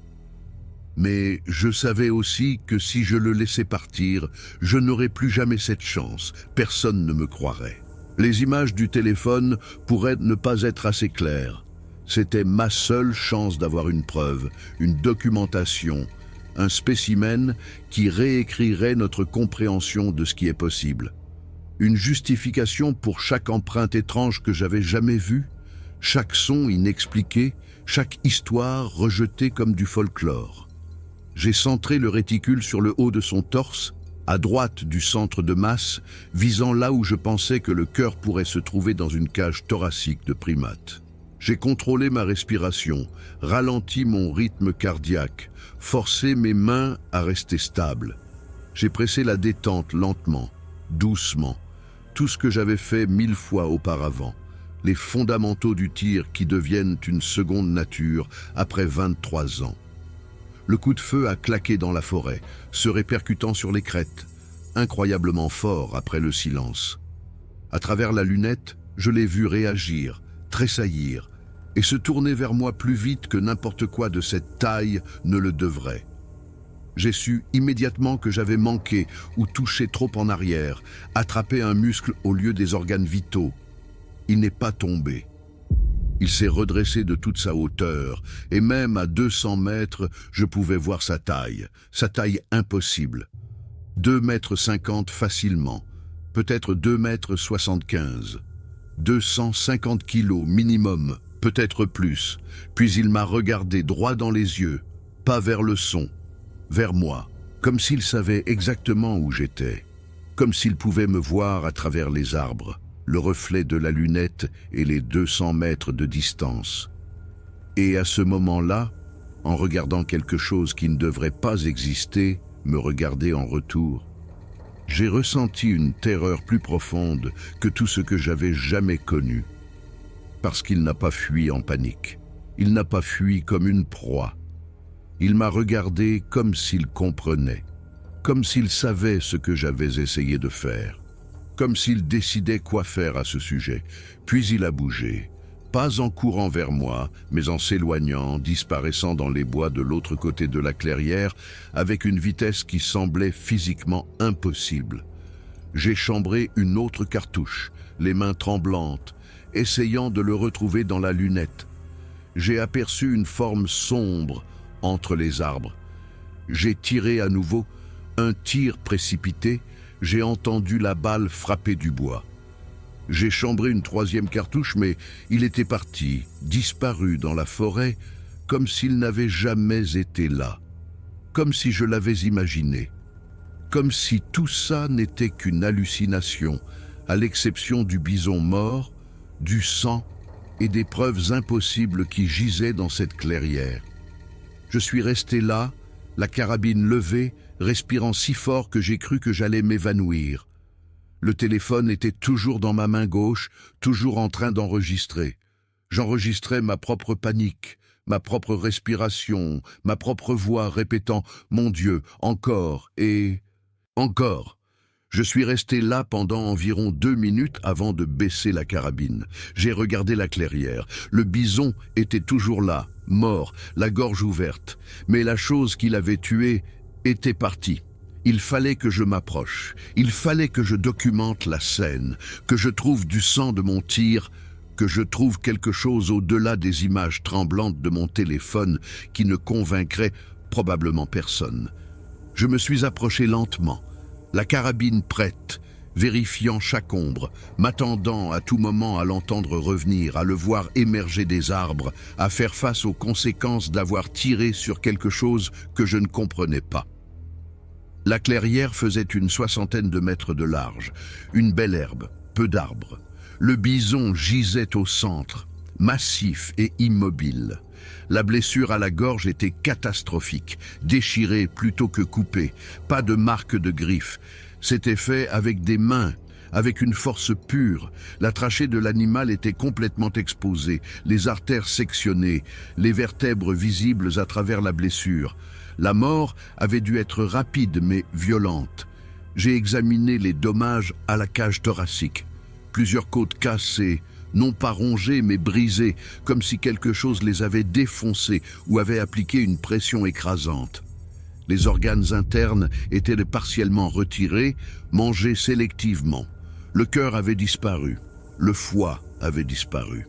Mais je savais aussi que si je le laissais partir, je n'aurais plus jamais cette chance, personne ne me croirait. Les images du téléphone pourraient ne pas être assez claires. C'était ma seule chance d'avoir une preuve, une documentation, un spécimen qui réécrirait notre compréhension de ce qui est possible. Une justification pour chaque empreinte étrange que j'avais jamais vue, chaque son inexpliqué, chaque histoire rejetée comme du folklore. J'ai centré le réticule sur le haut de son torse, à droite du centre de masse, visant là où je pensais que le cœur pourrait se trouver dans une cage thoracique de primate. J'ai contrôlé ma respiration, ralenti mon rythme cardiaque, forcé mes mains à rester stables. J'ai pressé la détente lentement, doucement, tout ce que j'avais fait 1000 fois auparavant, les fondamentaux du tir qui deviennent une seconde nature après 23 ans. Le coup de feu a claqué dans la forêt, se répercutant sur les crêtes, incroyablement fort après le silence. À travers la lunette, je l'ai vu réagir, tressaillir, et se tourner vers moi plus vite que n'importe quoi de cette taille ne le devrait. J'ai su immédiatement que j'avais manqué ou touché trop en arrière, attrapé un muscle au lieu des organes vitaux. Il n'est pas tombé. Il s'est redressé de toute sa hauteur, et même à 200 mètres, je pouvais voir sa taille impossible. 2,50 m facilement, peut-être 2,75 m. 250 kilos minimum, peut-être plus. Puis il m'a regardé droit dans les yeux, pas vers le son, vers moi, comme s'il savait exactement où j'étais, comme s'il pouvait me voir à travers les arbres, le reflet de la lunette et les 200 mètres de distance. Et à ce moment-là, en regardant quelque chose qui ne devrait pas exister, me regarder en retour, j'ai ressenti une terreur plus profonde que tout ce que j'avais jamais connu. Parce qu'il n'a pas fui en panique. Il n'a pas fui comme une proie. Il m'a regardé comme s'il comprenait, comme s'il savait ce que j'avais essayé de faire, comme s'il décidait quoi faire à ce sujet. Puis il a bougé, pas en courant vers moi, mais en s'éloignant, disparaissant dans les bois de l'autre côté de la clairière, avec une vitesse qui semblait physiquement impossible. J'ai chambré une autre cartouche, les mains tremblantes, essayant de le retrouver dans la lunette. J'ai aperçu une forme sombre entre les arbres. J'ai tiré à nouveau, un tir précipité, j'ai entendu la balle frapper du bois. J'ai chambré une troisième cartouche, mais il était parti, disparu dans la forêt, comme s'il n'avait jamais été là, comme si je l'avais imaginé, comme si tout ça n'était qu'une hallucination, à l'exception du bison mort, du sang et des preuves impossibles qui gisaient dans cette clairière. Je suis resté là, la carabine levée, respirant si fort que j'ai cru que j'allais m'évanouir. Le téléphone était toujours dans ma main gauche, toujours en train d'enregistrer. J'enregistrais ma propre panique, ma propre respiration, ma propre voix répétant « Mon Dieu, encore et encore ». Je suis resté là pendant environ 2 minutes avant de baisser la carabine. J'ai regardé la clairière. Le bison était toujours là, mort, la gorge ouverte. Mais la chose qui l'avait tué était partie. Il fallait que je m'approche. Il fallait que je documente la scène, que je trouve du sang de mon tir, que je trouve quelque chose au-delà des images tremblantes de mon téléphone qui ne convaincrait probablement personne. Je me suis approché lentement, la carabine prête, vérifiant chaque ombre, m'attendant à tout moment à l'entendre revenir, à le voir émerger des arbres, à faire face aux conséquences d'avoir tiré sur quelque chose que je ne comprenais pas. La clairière faisait une 60aine de mètres de large, une belle herbe, peu d'arbres. Le bison gisait au centre, massif et immobile. La blessure à la gorge était catastrophique, déchirée plutôt que coupée, pas de marque de griffes. C'était fait avec des mains, avec une force pure. La trachée de l'animal était complètement exposée, les artères sectionnées, les vertèbres visibles à travers la blessure. La mort avait dû être rapide mais violente. J'ai examiné les dommages à la cage thoracique. Plusieurs côtes cassées, non pas rongées mais brisées, comme si quelque chose les avait défoncées ou avait appliqué une pression écrasante. Les organes internes étaient partiellement retirés, mangés sélectivement. Le cœur avait disparu, le foie avait disparu.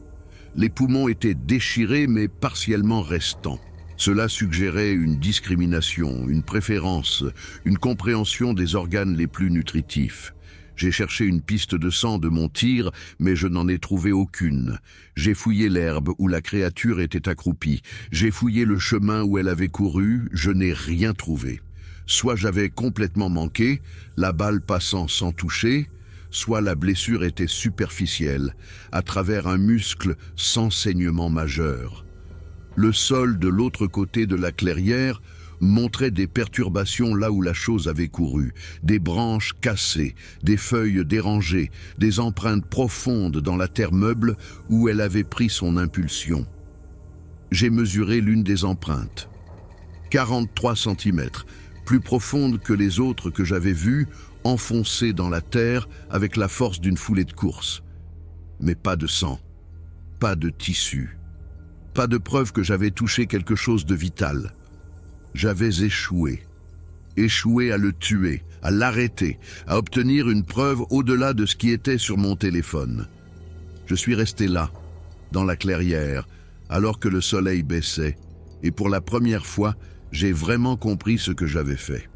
Les poumons étaient déchirés mais partiellement restants. Cela suggérait une discrimination, une préférence, une compréhension des organes les plus nutritifs. J'ai cherché une piste de sang de mon tir, mais je n'en ai trouvé aucune. J'ai fouillé l'herbe où la créature était accroupie. J'ai fouillé le chemin où elle avait couru, je n'ai rien trouvé. Soit j'avais complètement manqué, la balle passant sans toucher, soit la blessure était superficielle, à travers un muscle sans saignement majeur. Le sol de l'autre côté de la clairière montrait des perturbations là où la chose avait couru, des branches cassées, des feuilles dérangées, des empreintes profondes dans la terre meuble où elle avait pris son impulsion. J'ai mesuré l'une des empreintes. 43 cm, plus profonde que les autres que j'avais vues, enfoncées dans la terre avec la force d'une foulée de course. Mais pas de sang, pas de tissu, pas de preuve que j'avais touché quelque chose de vital. J'avais échoué à le tuer, à l'arrêter, à obtenir une preuve au-delà de ce qui était sur mon téléphone. Je suis resté là, dans la clairière, alors que le soleil baissait, et pour la première fois, j'ai vraiment compris ce que j'avais fait.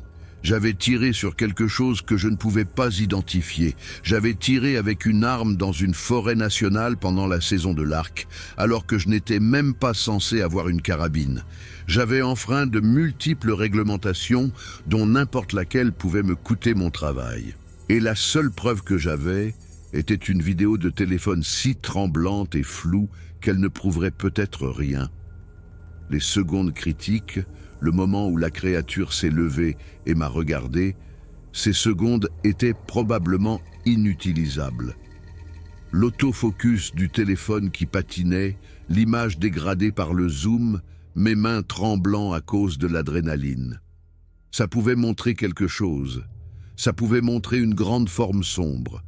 J'avais tiré sur quelque chose que je ne pouvais pas identifier. J'avais tiré avec une arme dans une forêt nationale pendant la saison de l'arc, alors que je n'étais même pas censé avoir une carabine. J'avais enfreint de multiples réglementations, dont n'importe laquelle pouvait me coûter mon travail. Et la seule preuve que j'avais était une vidéo de téléphone si tremblante et floue qu'elle ne prouverait peut-être rien. Les secondes critiques, le moment où la créature s'est levée et m'a regardé, ces secondes étaient probablement inutilisables. L'autofocus du téléphone qui patinait, l'image dégradée par le zoom, mes mains tremblant à cause de l'adrénaline. Ça pouvait montrer quelque chose, ça pouvait montrer une grande forme sombre.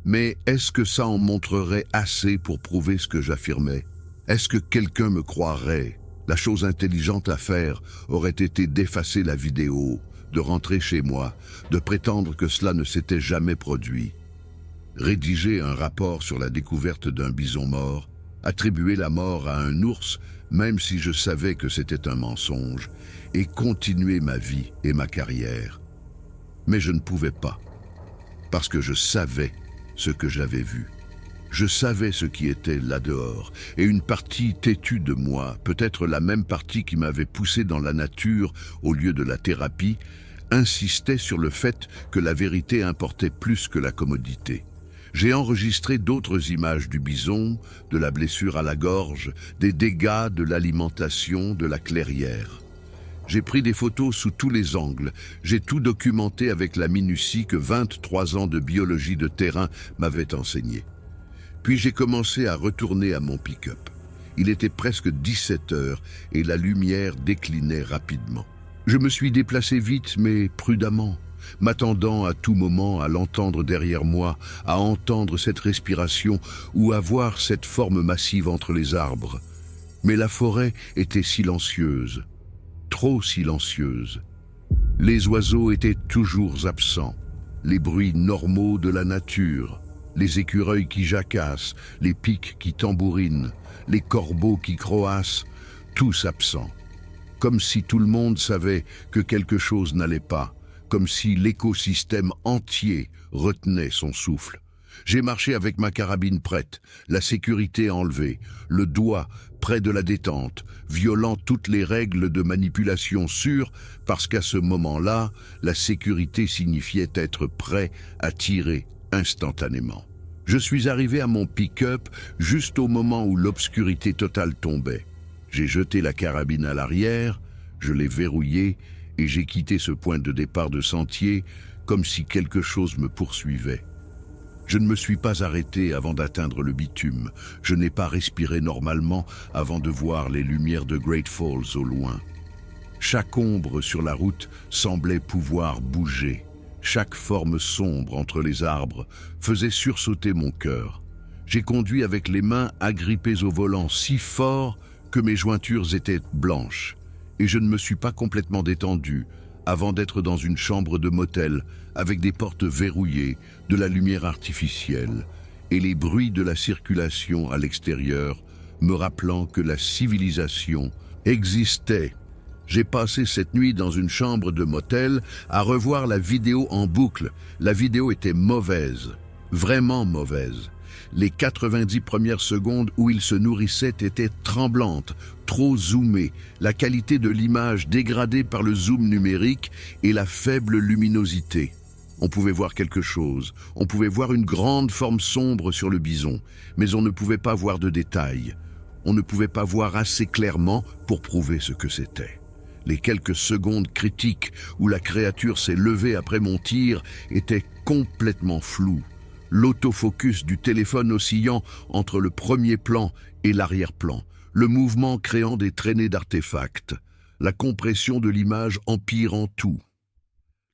Mais est-ce que ça en montrerait assez pour prouver ce que j'affirmais? Est-ce que quelqu'un me croirait? La chose intelligente à faire aurait été d'effacer la vidéo, de rentrer chez moi, de prétendre que cela ne s'était jamais produit. Rédiger un rapport sur la découverte d'un bison mort, attribuer la mort à un ours, même si je savais que c'était un mensonge, et continuer ma vie et ma carrière. Mais je ne pouvais pas, parce que je savais ce que j'avais vu. Je savais ce qui était là dehors, et une partie têtue de moi, peut-être la même partie qui m'avait poussé dans la nature au lieu de la thérapie, insistait sur le fait que la vérité importait plus que la commodité. J'ai enregistré d'autres images du bison, de la blessure à la gorge, des dégâts de l'alimentation, de la clairière. J'ai pris des photos sous tous les angles, j'ai tout documenté avec la minutie que 23 ans de biologie de terrain m'avaient enseigné. Puis j'ai commencé à retourner à mon pick-up. Il était presque 17 heures et la lumière déclinait rapidement. Je me suis déplacé vite mais prudemment, m'attendant à tout moment à l'entendre derrière moi, à entendre cette respiration ou à voir cette forme massive entre les arbres. Mais la forêt était silencieuse, trop silencieuse. Les oiseaux étaient toujours absents, les bruits normaux de la nature, les écureuils qui jacassent, les pics qui tambourinent, les corbeaux qui croassent, tous absents. Comme si tout le monde savait que quelque chose n'allait pas, comme si l'écosystème entier retenait son souffle. J'ai marché avec ma carabine prête, la sécurité enlevée, le doigt près de la détente, violant toutes les règles de manipulation sûre, parce qu'à ce moment-là, la sécurité signifiait être prêt à tirer instantanément. Je suis arrivé à mon pick-up juste au moment où l'obscurité totale tombait. J'ai jeté la carabine à l'arrière, je l'ai verrouillée et j'ai quitté ce point de départ de sentier comme si quelque chose me poursuivait. Je ne me suis pas arrêté avant d'atteindre le bitume. Je n'ai pas respiré normalement avant de voir les lumières de Great Falls au loin. Chaque ombre sur la route semblait pouvoir bouger. Chaque forme sombre entre les arbres faisait sursauter mon cœur. J'ai conduit avec les mains agrippées au volant si fort que mes jointures étaient blanches. Et je ne me suis pas complètement détendu avant d'être dans une chambre de motel avec des portes verrouillées, de la lumière artificielle et les bruits de la circulation à l'extérieur me rappelant que la civilisation existait. J'ai passé cette nuit dans une chambre de motel à revoir la vidéo en boucle. La vidéo était mauvaise, vraiment mauvaise. Les 90 premières secondes où il se nourrissait étaient tremblantes, trop zoomées, la qualité de l'image dégradée par le zoom numérique et la faible luminosité. On pouvait voir quelque chose, on pouvait voir une grande forme sombre sur le bison, mais on ne pouvait pas voir de détails. On ne pouvait pas voir assez clairement pour prouver ce que c'était. Les quelques secondes critiques où la créature s'est levée après mon tir étaient complètement floues. L'autofocus du téléphone oscillant entre le premier plan et l'arrière-plan, le mouvement créant des traînées d'artefacts, la compression de l'image empirant tout.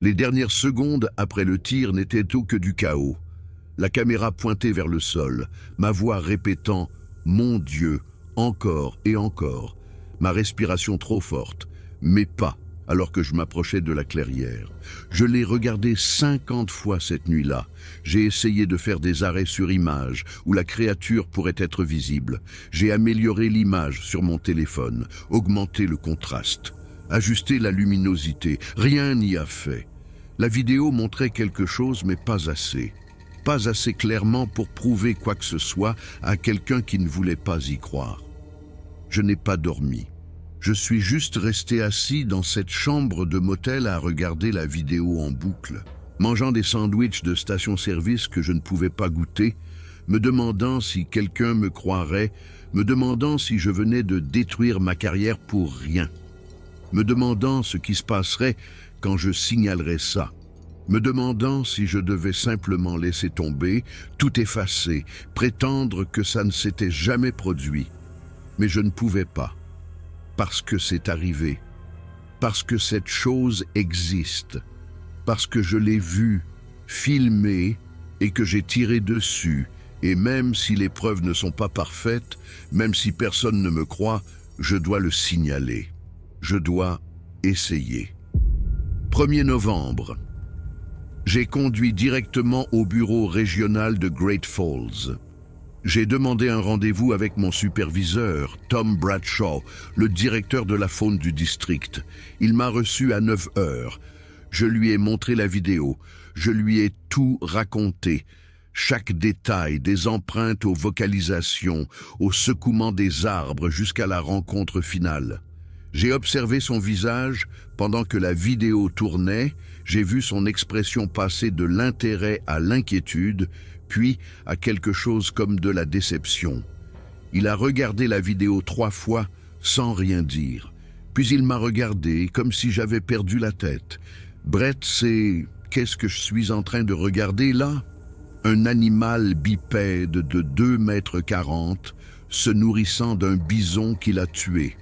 Les dernières secondes après le tir n'étaient que du chaos. La caméra pointée vers le sol, ma voix répétant « Mon Dieu !» encore et encore, ma respiration trop forte, mes pas alors que je m'approchais de la clairière. Je l'ai regardé 50 fois cette nuit-là. J'ai essayé de faire des arrêts sur image où la créature pourrait être visible. J'ai amélioré l'image sur mon téléphone, augmenté le contraste, ajusté la luminosité. Rien n'y a fait. La vidéo montrait quelque chose, mais pas assez. Pas assez clairement pour prouver quoi que ce soit à quelqu'un qui ne voulait pas y croire. Je n'ai pas dormi. Je suis juste resté assis dans cette chambre de motel à regarder la vidéo en boucle, mangeant des sandwichs de station-service que je ne pouvais pas goûter, me demandant si quelqu'un me croirait, me demandant si je venais de détruire ma carrière pour rien, me demandant ce qui se passerait quand je signalerais ça, me demandant si je devais simplement laisser tomber, tout effacer, prétendre que ça ne s'était jamais produit. Mais je ne pouvais pas. Parce que c'est arrivé, parce que cette chose existe, parce que je l'ai vue, filmée et que j'ai tiré dessus, et même si les preuves ne sont pas parfaites, même si personne ne me croit, je dois le signaler. Je dois essayer. 1er novembre. J'ai conduit directement au bureau régional de Great Falls. J'ai demandé un rendez-vous avec mon superviseur, Tom Bradshaw, le directeur de la faune du district. Il m'a reçu à 9 heures. Je lui ai montré la vidéo. Je lui ai tout raconté. Chaque détail, des empreintes aux vocalisations, au secouement des arbres jusqu'à la rencontre finale. J'ai observé son visage pendant que la vidéo tournait. J'ai vu son expression passer de l'intérêt à l'inquiétude, puis à quelque chose comme de la déception. Il a regardé la vidéo 3 fois sans rien dire. Puis il m'a regardé comme si j'avais perdu la tête. Brett, qu'est-ce que je suis en train de regarder là? Un animal bipède de 2,40 m, se nourrissant d'un bison qu'il a tué.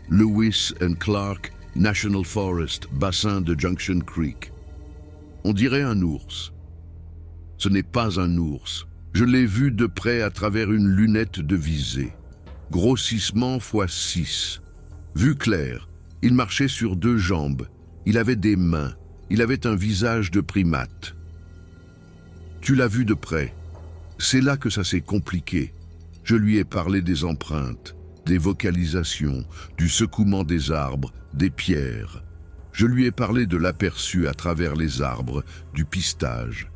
Lewis and Clark National Forest, bassin de Junction Creek. On dirait un ours. Ce n'est pas un ours. Je l'ai vu de près à travers une lunette de visée. Grossissement x6. Vue claire, il marchait sur deux jambes. Il avait des mains. Il avait un visage de primate. Tu l'as vu de près. C'est là que ça s'est compliqué. Je lui ai parlé des empreintes, des vocalisations, du secouement des arbres, des pierres. Je lui ai parlé de l'aperçu à travers les arbres, du pistage.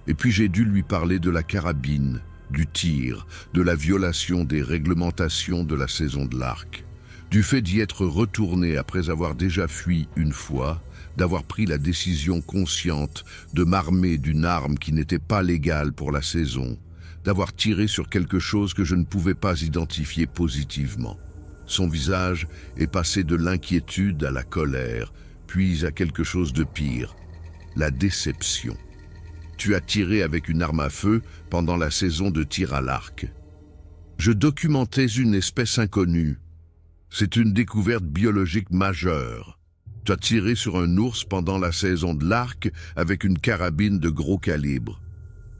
Et puis j'ai dû lui parler de la carabine, du tir, de la violation des réglementations de la saison de l'arc, du fait d'y être retourné après avoir déjà fui une fois, d'avoir pris la décision consciente de m'armer d'une arme qui n'était pas légale pour la saison, d'avoir tiré sur quelque chose que je ne pouvais pas identifier positivement. Son visage est passé de l'inquiétude à la colère, puis à quelque chose de pire, la déception. Tu as tiré avec une arme à feu pendant la saison de tir à l'arc. Je documentais une espèce inconnue. C'est une découverte biologique majeure. Tu as tiré sur un ours pendant la saison de l'arc avec une carabine de gros calibre.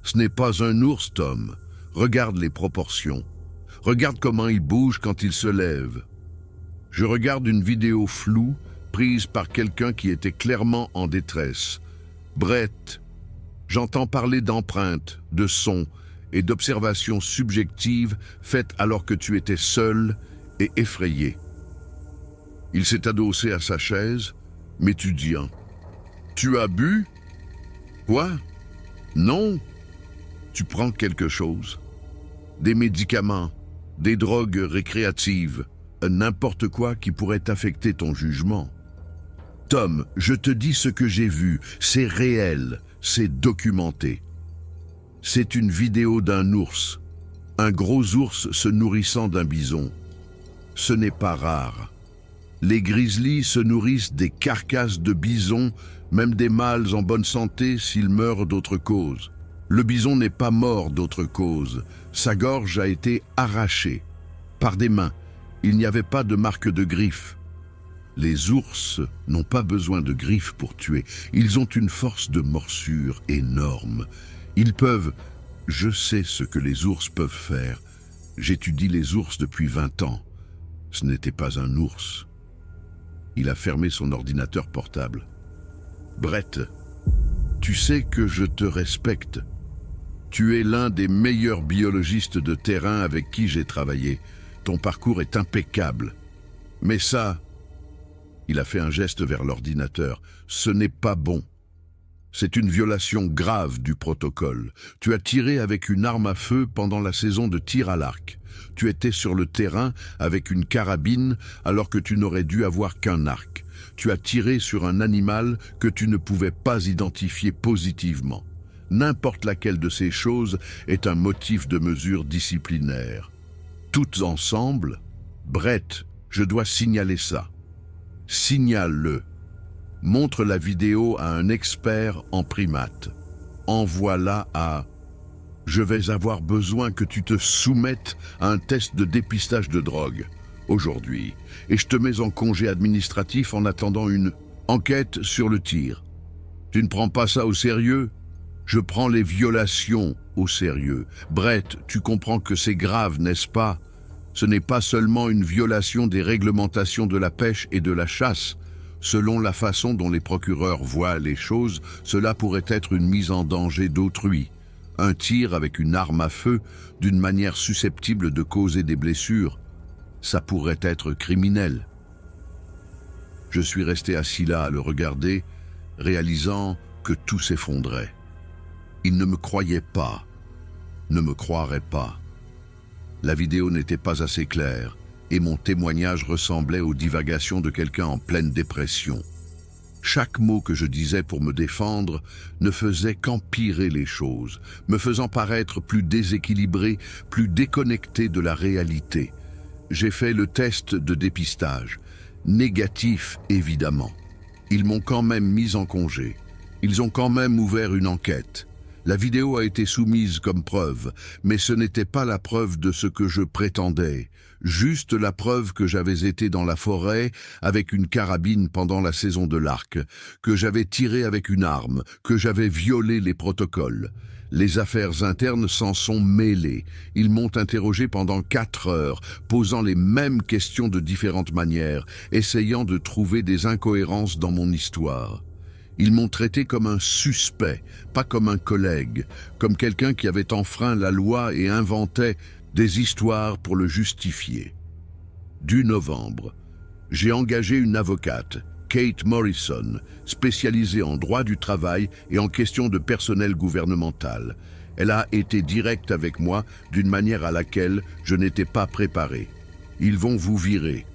Ce n'est pas un ours, Tom. Regarde les proportions. Regarde comment il bouge quand il se lève. Je regarde une vidéo floue prise par quelqu'un qui était clairement en détresse. Brett, j'entends parler d'empreintes, de sons et d'observations subjectives faites alors que tu étais seul et effrayé. Il s'est adossé à sa chaise, m'étudiant. « Tu as bu? Quoi? Non? Tu prends quelque chose? Des médicaments, des drogues récréatives, n'importe quoi qui pourrait affecter ton jugement. Tom, je te dis ce que j'ai vu, c'est réel, c'est documenté. C'est une vidéo d'un ours, un gros ours se nourrissant d'un bison. Ce n'est pas rare. Les grizzlies se nourrissent des carcasses de bisons, même des mâles en bonne santé s'ils meurent d'autre cause. Le bison n'est pas mort d'autre cause, sa gorge a été arrachée. Par des mains, il n'y avait pas de marque de griffes. Les ours n'ont pas besoin de griffes pour tuer, ils ont une force de morsure énorme. Ils peuvent... Je sais ce que les ours peuvent faire. J'étudie les ours depuis 20 ans. Ce n'était pas un ours. Il a fermé son ordinateur portable. Brett, tu sais que je te respecte. Tu es l'un des meilleurs biologistes de terrain avec qui j'ai travaillé. Ton parcours est impeccable. Mais ça, il a fait un geste vers l'ordinateur, ce n'est pas bon. C'est une violation grave du protocole. Tu as tiré avec une arme à feu pendant la saison de tir à l'arc. Tu étais sur le terrain avec une carabine alors que tu n'aurais dû avoir qu'un arc. Tu as tiré sur un animal que tu ne pouvais pas identifier positivement. N'importe laquelle de ces choses est un motif de mesure disciplinaire. Toutes ensemble, Brett, je dois signaler ça. Signale-le. Montre la vidéo à un expert en primates. Envoie-la à... Je vais avoir besoin que tu te soumettes à un test de dépistage de drogue aujourd'hui, et je te mets en congé administratif en attendant une enquête sur le tir. Tu ne prends pas ça au sérieux? Je prends les violations au sérieux. Brett, tu comprends que c'est grave, n'est-ce pas? Ce n'est pas seulement une violation des réglementations de la pêche et de la chasse. Selon la façon dont les procureurs voient les choses, cela pourrait être une mise en danger d'autrui. Un tir avec une arme à feu, d'une manière susceptible de causer des blessures, ça pourrait être criminel. Je suis resté assis là à le regarder, réalisant que tout s'effondrait. Il ne me croyait pas, ne me croirait pas. La vidéo n'était pas assez claire et mon témoignage ressemblait aux divagations de quelqu'un en pleine dépression. Chaque mot que je disais pour me défendre ne faisait qu'empirer les choses, me faisant paraître plus déséquilibré, plus déconnecté de la réalité. J'ai fait le test de dépistage. Négatif, évidemment. Ils m'ont quand même mis en congé. Ils ont quand même ouvert une enquête. La vidéo a été soumise comme preuve, mais ce n'était pas la preuve de ce que je prétendais, juste la preuve que j'avais été dans la forêt avec une carabine pendant la saison de l'arc, que j'avais tiré avec une arme, que j'avais violé les protocoles. Les affaires internes s'en sont mêlées. Ils m'ont interrogé pendant 4 heures, posant les mêmes questions de différentes manières, essayant de trouver des incohérences dans mon histoire. Ils m'ont traité comme un suspect, pas comme un collègue, comme quelqu'un qui avait enfreint la loi et inventait des histoires pour le justifier. Du novembre, j'ai engagé une avocate, Kate Morrison, spécialisée en droit du travail et en questions de personnel gouvernemental. Elle a été directe avec moi d'une manière à laquelle je n'étais pas préparé. Ils vont vous virer.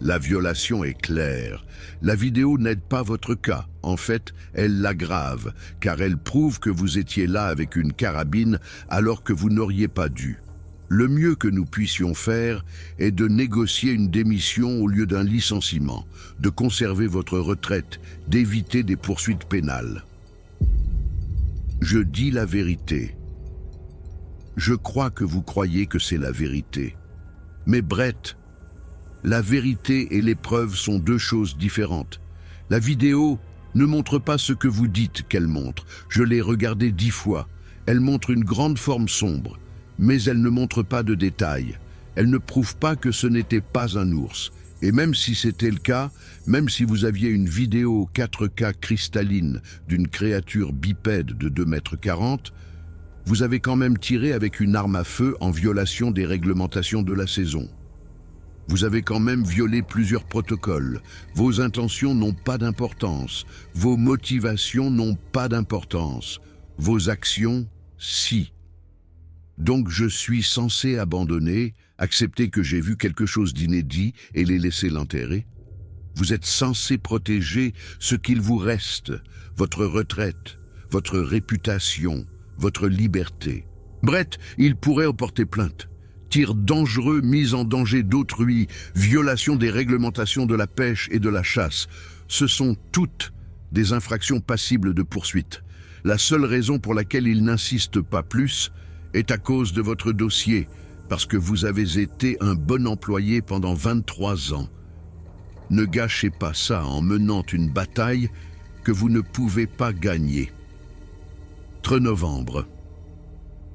La violation est claire. La vidéo n'aide pas votre cas. En fait, elle l'aggrave, car elle prouve que vous étiez là avec une carabine alors que vous n'auriez pas dû. Le mieux que nous puissions faire est de négocier une démission au lieu d'un licenciement, de conserver votre retraite, d'éviter des poursuites pénales. Je dis la vérité. Je crois que vous croyez que c'est la vérité. Mais Brett, la vérité et les preuves sont 2 choses différentes. La vidéo ne montre pas ce que vous dites qu'elle montre. Je l'ai regardée 10 fois. Elle montre une grande forme sombre, mais elle ne montre pas de détails. Elle ne prouve pas que ce n'était pas un ours. Et même si c'était le cas, même si vous aviez une vidéo 4K cristalline d'une créature bipède de 2,40 m, vous avez quand même tiré avec une arme à feu en violation des réglementations de la saison. Vous avez quand même violé plusieurs protocoles. Vos intentions n'ont pas d'importance. Vos motivations n'ont pas d'importance. Vos actions, si. Donc je suis censé abandonner, accepter que j'ai vu quelque chose d'inédit et les laisser l'enterrer? Vous êtes censé protéger ce qu'il vous reste, votre retraite, votre réputation, votre liberté. Brett, il pourrait porter plainte. Tir dangereux, mise en danger d'autrui, violation des réglementations de la pêche et de la chasse. Ce sont toutes des infractions passibles de poursuite. La seule raison pour laquelle il n'insiste pas plus est à cause de votre dossier, parce que vous avez été un bon employé pendant 23 ans. Ne gâchez pas ça en menant une bataille que vous ne pouvez pas gagner. 3 novembre.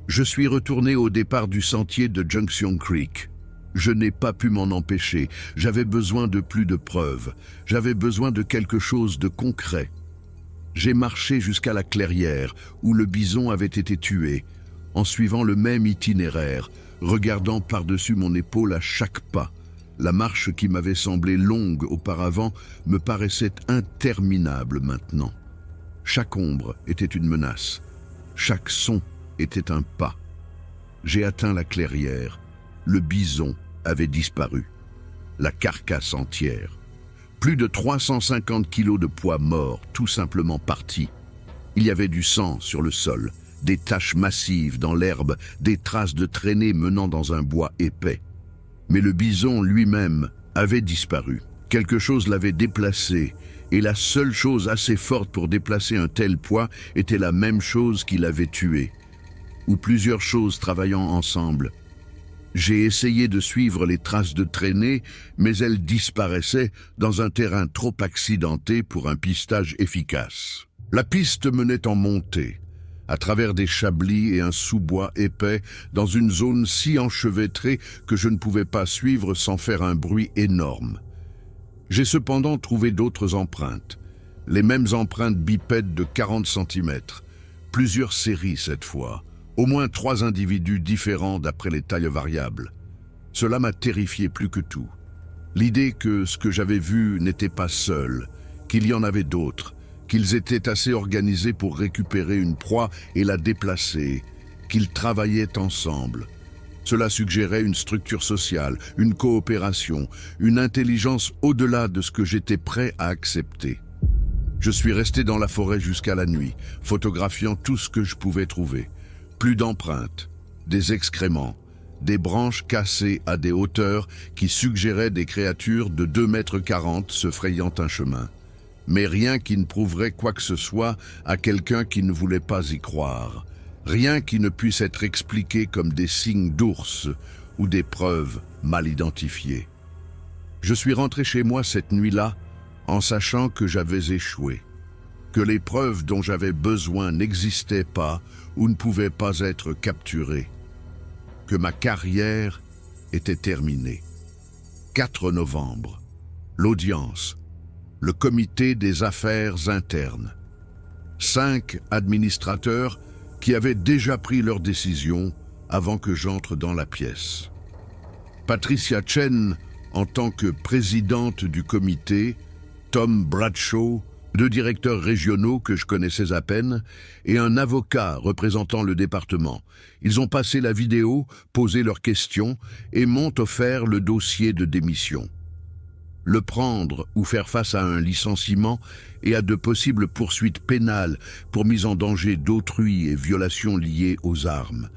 Je suis retourné au départ du sentier de Junction Creek. Je n'ai pas pu m'en empêcher. J'avais besoin de plus de preuves. J'avais besoin de quelque chose de concret. J'ai marché jusqu'à la clairière où le bison avait été tué, en suivant le même itinéraire, regardant par-dessus mon épaule à chaque pas. La marche qui m'avait semblé longue auparavant me paraissait interminable maintenant. Chaque ombre était une menace. Chaque son était un pas. J'ai atteint la clairière. Le bison avait disparu. La carcasse entière. Plus de 350 kilos de poids mort, tout simplement partis. Il y avait du sang sur le sol, des taches massives dans l'herbe, des traces de traînées menant dans un bois épais. Mais le bison lui-même avait disparu. Quelque chose l'avait déplacé, et la seule chose assez forte pour déplacer un tel poids était la même chose qui l'avait tué, ou plusieurs choses travaillant ensemble. J'ai essayé de suivre les traces de traînées, mais elles disparaissaient dans un terrain trop accidenté pour un pistage efficace. La piste menait en montée, à travers des chablis et un sous-bois épais, dans une zone si enchevêtrée que je ne pouvais pas suivre sans faire un bruit énorme. J'ai cependant trouvé d'autres empreintes, les mêmes empreintes bipèdes de 40 cm, plusieurs séries cette fois, au moins 3 individus différents d'après les tailles variables. Cela m'a terrifié plus que tout. L'idée que ce que j'avais vu n'était pas seul, qu'il y en avait d'autres, qu'ils étaient assez organisés pour récupérer une proie et la déplacer, qu'ils travaillaient ensemble. Cela suggérait une structure sociale, une coopération, une intelligence au-delà de ce que j'étais prêt à accepter. Je suis resté dans la forêt jusqu'à la nuit, photographiant tout ce que je pouvais trouver. Plus d'empreintes, des excréments, des branches cassées à des hauteurs qui suggéraient des créatures de 2,40 m se frayant un chemin. Mais rien qui ne prouverait quoi que ce soit à quelqu'un qui ne voulait pas y croire. Rien qui ne puisse être expliqué comme des signes d'ours ou des preuves mal identifiées. Je suis rentré chez moi cette nuit-là en sachant que j'avais échoué, que les preuves dont j'avais besoin n'existaient pas ou ne pouvaient pas être capturées, que ma carrière était terminée. 4 novembre, l'audience, le comité des affaires internes. 5 administrateurs qui avaient déjà pris leur décision avant que j'entre dans la pièce. Patricia Chen, en tant que présidente du comité, Tom Bradshaw, 2 directeurs régionaux que je connaissais à peine, et un avocat représentant le département. Ils ont passé la vidéo, posé leurs questions et m'ont offert le dossier de démission. Le prendre ou faire face à un licenciement et à de possibles poursuites pénales pour mise en danger d'autrui et violations liées aux armes.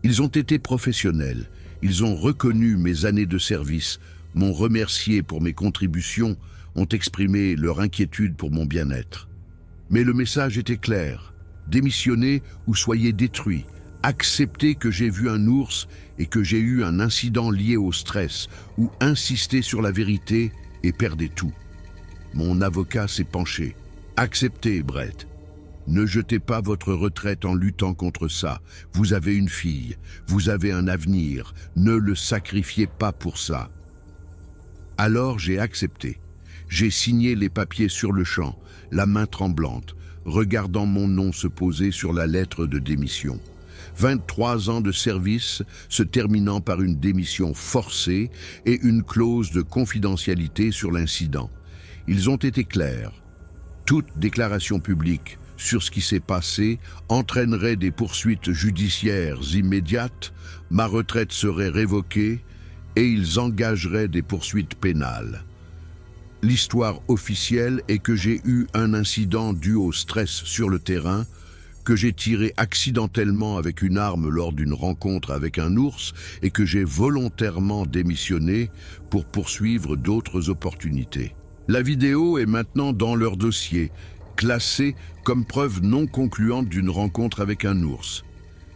Ils ont été professionnels, ils ont reconnu mes années de service, m'ont remercié pour mes contributions, ont exprimé leur inquiétude pour mon bien-être. Mais le message était clair, démissionnez ou soyez détruits, acceptez que j'ai vu un ours et que j'ai eu un incident lié au stress, ou insistez sur la vérité et perdez tout. Mon avocat s'est penché. Acceptez, Brett. Ne jetez pas votre retraite en luttant contre ça. Vous avez une fille, vous avez un avenir. Ne le sacrifiez pas pour ça. Alors j'ai accepté. J'ai signé les papiers sur le champ, la main tremblante, regardant mon nom se poser sur la lettre de démission. 23 ans de service se terminant par une démission forcée et une clause de confidentialité sur l'incident. Ils ont été clairs. Toute déclaration publique sur ce qui s'est passé entraînerait des poursuites judiciaires immédiates, ma retraite serait révoquée et ils engageraient des poursuites pénales. L'histoire officielle est que j'ai eu un incident dû au stress sur le terrain, que j'ai tiré accidentellement avec une arme lors d'une rencontre avec un ours et que j'ai volontairement démissionné pour poursuivre d'autres opportunités. La vidéo est maintenant dans leur dossier, classée comme preuve non concluante d'une rencontre avec un ours.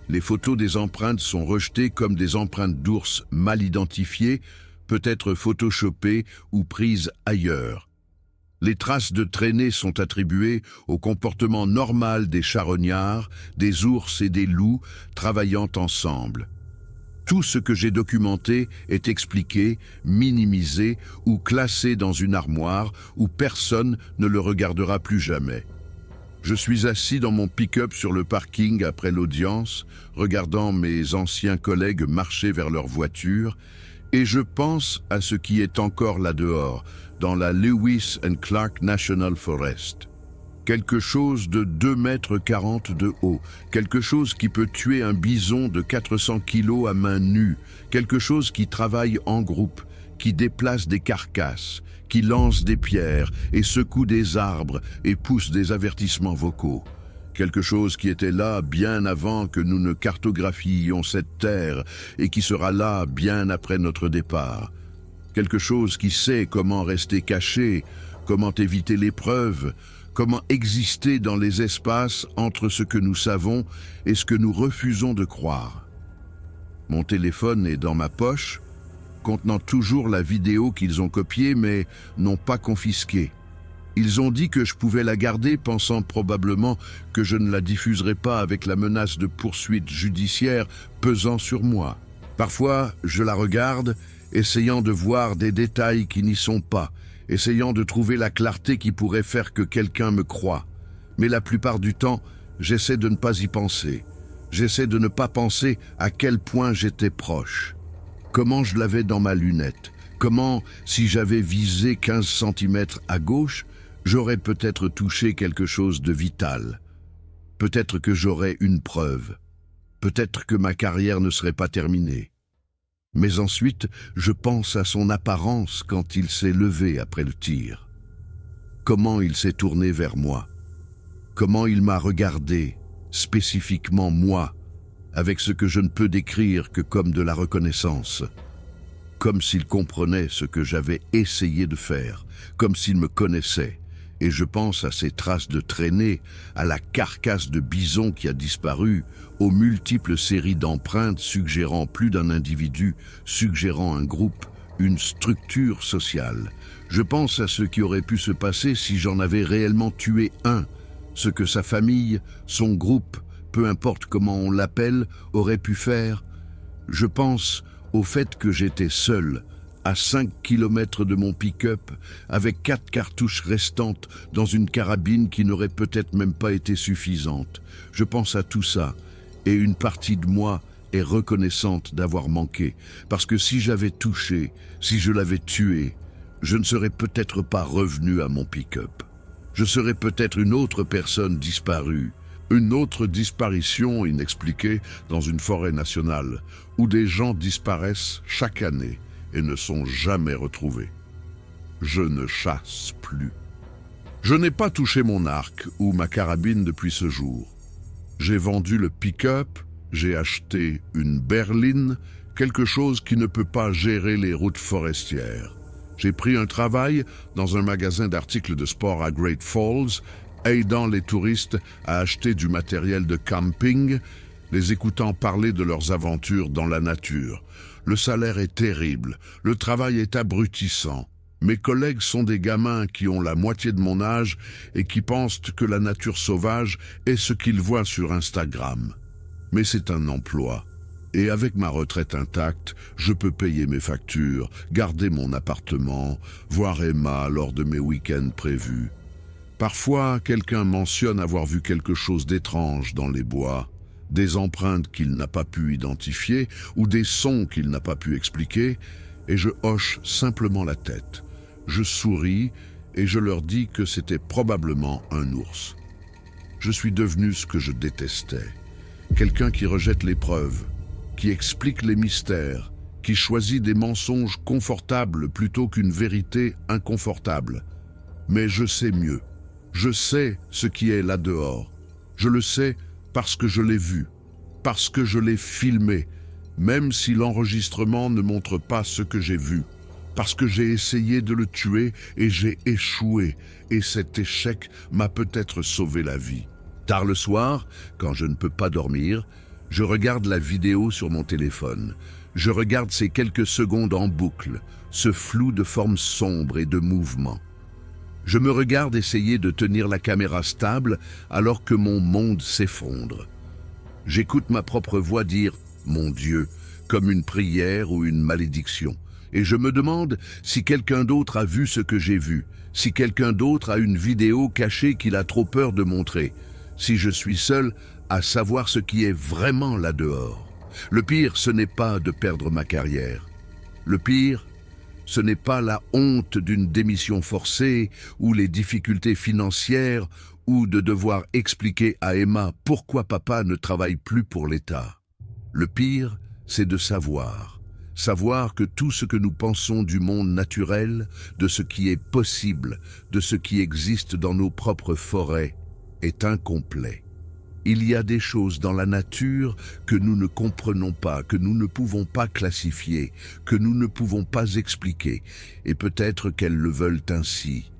Les photos des empreintes sont rejetées comme des empreintes d'ours mal identifiées, peut-être photoshopées ou prises ailleurs. Les traces de traînées sont attribuées au comportement normal des charognards, des ours et des loups travaillant ensemble. Tout ce que j'ai documenté est expliqué, minimisé ou classé dans une armoire où personne ne le regardera plus jamais. Je suis assis dans mon pick-up sur le parking après l'audience, regardant mes anciens collègues marcher vers leur voiture, et je pense à ce qui est encore là dehors, dans la Lewis and Clark National Forest. Quelque chose de 2,40 m de haut, quelque chose qui peut tuer un bison de 400 kg à main nue, quelque chose qui travaille en groupe, qui déplace des carcasses, qui lance des pierres et secoue des arbres et pousse des avertissements vocaux. Quelque chose qui était là bien avant que nous ne cartographiions cette terre et qui sera là bien après notre départ. Quelque chose qui sait comment rester caché, comment éviter l'épreuve, comment exister dans les espaces entre ce que nous savons et ce que nous refusons de croire. Mon téléphone est dans ma poche, contenant toujours la vidéo qu'ils ont copiée mais n'ont pas confisquée. Ils ont dit que je pouvais la garder, pensant probablement que je ne la diffuserais pas avec la menace de poursuites judiciaires pesant sur moi. Parfois, je la regarde, essayant de voir des détails qui n'y sont pas, essayant de trouver la clarté qui pourrait faire que quelqu'un me croie. Mais la plupart du temps, j'essaie de ne pas y penser. J'essaie de ne pas penser à quel point j'étais proche. Comment je l'avais dans ma lunette. Comment, si j'avais visé 15 cm à gauche, j'aurais peut-être touché quelque chose de vital. Peut-être que j'aurais une preuve. Peut-être que ma carrière ne serait pas terminée. Mais ensuite, je pense à son apparence quand il s'est levé après le tir. Comment il s'est tourné vers moi. Comment il m'a regardé, spécifiquement moi, avec ce que je ne peux décrire que comme de la reconnaissance. Comme s'il comprenait ce que j'avais essayé de faire, comme s'il me connaissait, Et je pense à ces traces de traînées, à la carcasse de bison qui a disparu, aux multiples séries d'empreintes suggérant plus d'un individu, suggérant un groupe, une structure sociale. Je pense à ce qui aurait pu se passer si j'en avais réellement tué un, ce que sa famille, son groupe, peu importe comment on l'appelle, aurait pu faire. Je pense au fait que j'étais seul, à 5 kilomètres de mon pick-up, avec 4 cartouches restantes dans une carabine qui n'aurait peut-être même pas été suffisante. Je pense à tout ça, et une partie de moi est reconnaissante d'avoir manqué, parce que si j'avais touché, si je l'avais tué, je ne serais peut-être pas revenu à mon pick-up. Je serais peut-être une autre personne disparue, une autre disparition inexpliquée dans une forêt nationale, où des gens disparaissent chaque année et ne sont jamais retrouvés. Je ne chasse plus. Je n'ai pas touché mon arc ou ma carabine depuis ce jour. J'ai vendu le pick-up, j'ai acheté une berline, quelque chose qui ne peut pas gérer les routes forestières. J'ai pris un travail dans un magasin d'articles de sport à Great Falls, aidant les touristes à acheter du matériel de camping, les écoutant parler de leurs aventures dans la nature. Le salaire est terrible, le travail est abrutissant. Mes collègues sont des gamins qui ont la moitié de mon âge et qui pensent que la nature sauvage est ce qu'ils voient sur Instagram. Mais c'est un emploi. Et avec ma retraite intacte, je peux payer mes factures, garder mon appartement, voir Emma lors de mes week-ends prévus. Parfois, quelqu'un mentionne avoir vu quelque chose d'étrange dans les bois, des empreintes qu'il n'a pas pu identifier ou des sons qu'il n'a pas pu expliquer, et je hoche simplement la tête. Je souris et je leur dis que c'était probablement un ours. Je suis devenu ce que je détestais. Quelqu'un qui rejette les preuves, qui explique les mystères, qui choisit des mensonges confortables plutôt qu'une vérité inconfortable. Mais je sais mieux. Je sais ce qui est là dehors. Je le sais parce que je l'ai vu, parce que je l'ai filmé, même si l'enregistrement ne montre pas ce que j'ai vu, parce que j'ai essayé de le tuer et j'ai échoué, et cet échec m'a peut-être sauvé la vie. Tard le soir, quand je ne peux pas dormir, je regarde la vidéo sur mon téléphone. Je regarde ces quelques secondes en boucle, ce flou de formes sombres et de mouvements. Je me regarde essayer de tenir la caméra stable alors que mon monde s'effondre. J'écoute ma propre voix dire « Mon Dieu » comme une prière ou une malédiction. Et je me demande si quelqu'un d'autre a vu ce que j'ai vu, si quelqu'un d'autre a une vidéo cachée qu'il a trop peur de montrer, si je suis seul à savoir ce qui est vraiment là dehors. Le pire, ce n'est pas de perdre ma carrière. Le pire, ce n'est pas la honte d'une démission forcée ou les difficultés financières ou de devoir expliquer à Emma pourquoi papa ne travaille plus pour l'État. Le pire, c'est de savoir que tout ce que nous pensons du monde naturel, de ce qui est possible, de ce qui existe dans nos propres forêts, est incomplet. Il y a des choses dans la nature que nous ne comprenons pas, que nous ne pouvons pas classifier, que nous ne pouvons pas expliquer, et peut-être qu'elles le veulent ainsi.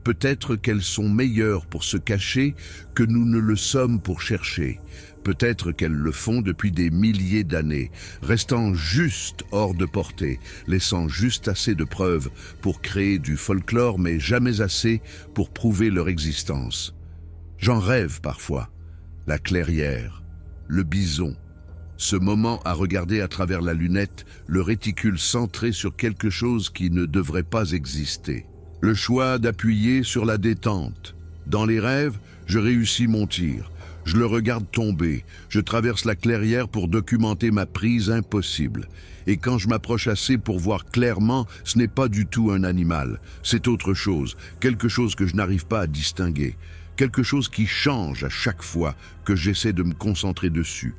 Peut-être qu'elles sont meilleures pour se cacher que nous ne le sommes pour chercher. Peut-être qu'elles le font depuis des milliers d'années, restant juste hors de portée, laissant juste assez de preuves pour créer du folklore, mais jamais assez pour prouver leur existence. J'en rêve parfois. La clairière, le bison, ce moment à regarder à travers la lunette, le réticule centré sur quelque chose qui ne devrait pas exister. Le choix d'appuyer sur la détente. Dans les rêves, je réussis mon tir. Je le regarde tomber. Je traverse la clairière pour documenter ma prise impossible. Et quand je m'approche assez pour voir clairement, ce n'est pas du tout un animal. C'est autre chose, quelque chose que je n'arrive pas à distinguer. Quelque chose qui change à chaque fois que j'essaie de me concentrer dessus.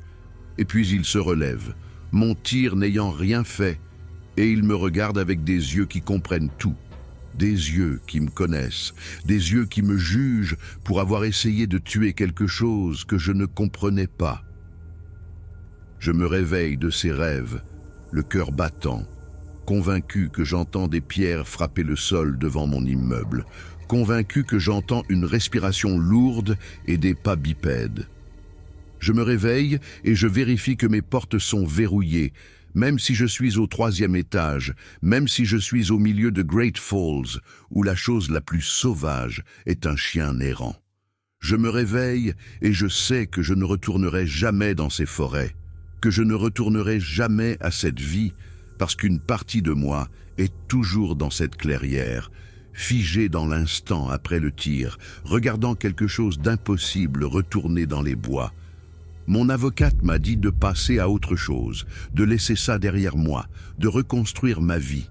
Et puis il se relève, mon tir n'ayant rien fait, et il me regarde avec des yeux qui comprennent tout. Des yeux qui me connaissent, des yeux qui me jugent pour avoir essayé de tuer quelque chose que je ne comprenais pas. Je me réveille de ces rêves, le cœur battant. convaincu que j'entends des pierres frapper le sol devant mon immeuble, convaincu que j'entends une respiration lourde et des pas bipèdes. Je me réveille et je vérifie que mes portes sont verrouillées, même si je suis au 3e étage, même si je suis au milieu de Great Falls, où la chose la plus sauvage est un chien errant. Je me réveille et je sais que je ne retournerai jamais dans ces forêts, que je ne retournerai jamais à cette vie, parce qu'une partie de moi est toujours dans cette clairière, figée dans l'instant après le tir, regardant quelque chose d'impossible retourner dans les bois. Mon avocate m'a dit de passer à autre chose, de laisser ça derrière moi, de reconstruire ma vie.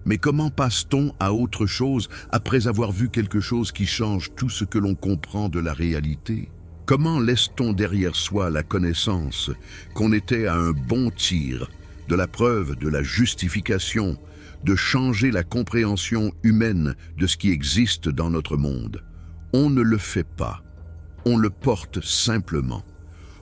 Mais comment passe-t-on à autre chose après avoir vu quelque chose qui change tout ce que l'on comprend de la réalité? Comment laisse-t-on derrière soi la connaissance qu'on était à un bon tir, de la preuve, de la justification, de changer la compréhension humaine de ce qui existe dans notre monde? On ne le fait pas, on le porte simplement.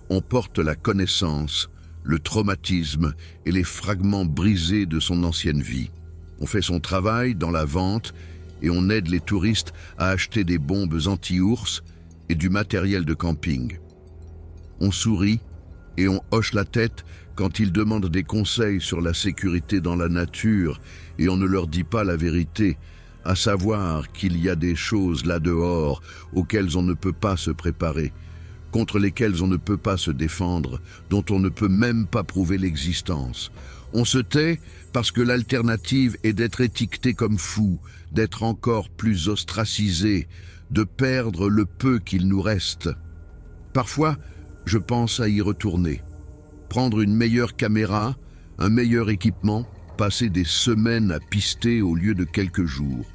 On porte la connaissance, le traumatisme et les fragments brisés de son ancienne vie. On fait son travail dans la vente et on aide les touristes à acheter des bombes anti-ours et du matériel de camping. On sourit et on hoche la tête quand ils demandent des conseils sur la sécurité dans la nature et on ne leur dit pas la vérité, à savoir qu'il y a des choses là dehors auxquelles on ne peut pas se préparer, contre lesquelles on ne peut pas se défendre, dont on ne peut même pas prouver l'existence. On se tait parce que l'alternative est d'être étiqueté comme fou, d'être encore plus ostracisé, de perdre le peu qu'il nous reste. Parfois, je pense à y retourner. Prendre une meilleure caméra, un meilleur équipement, passer des semaines à pister au lieu de quelques jours.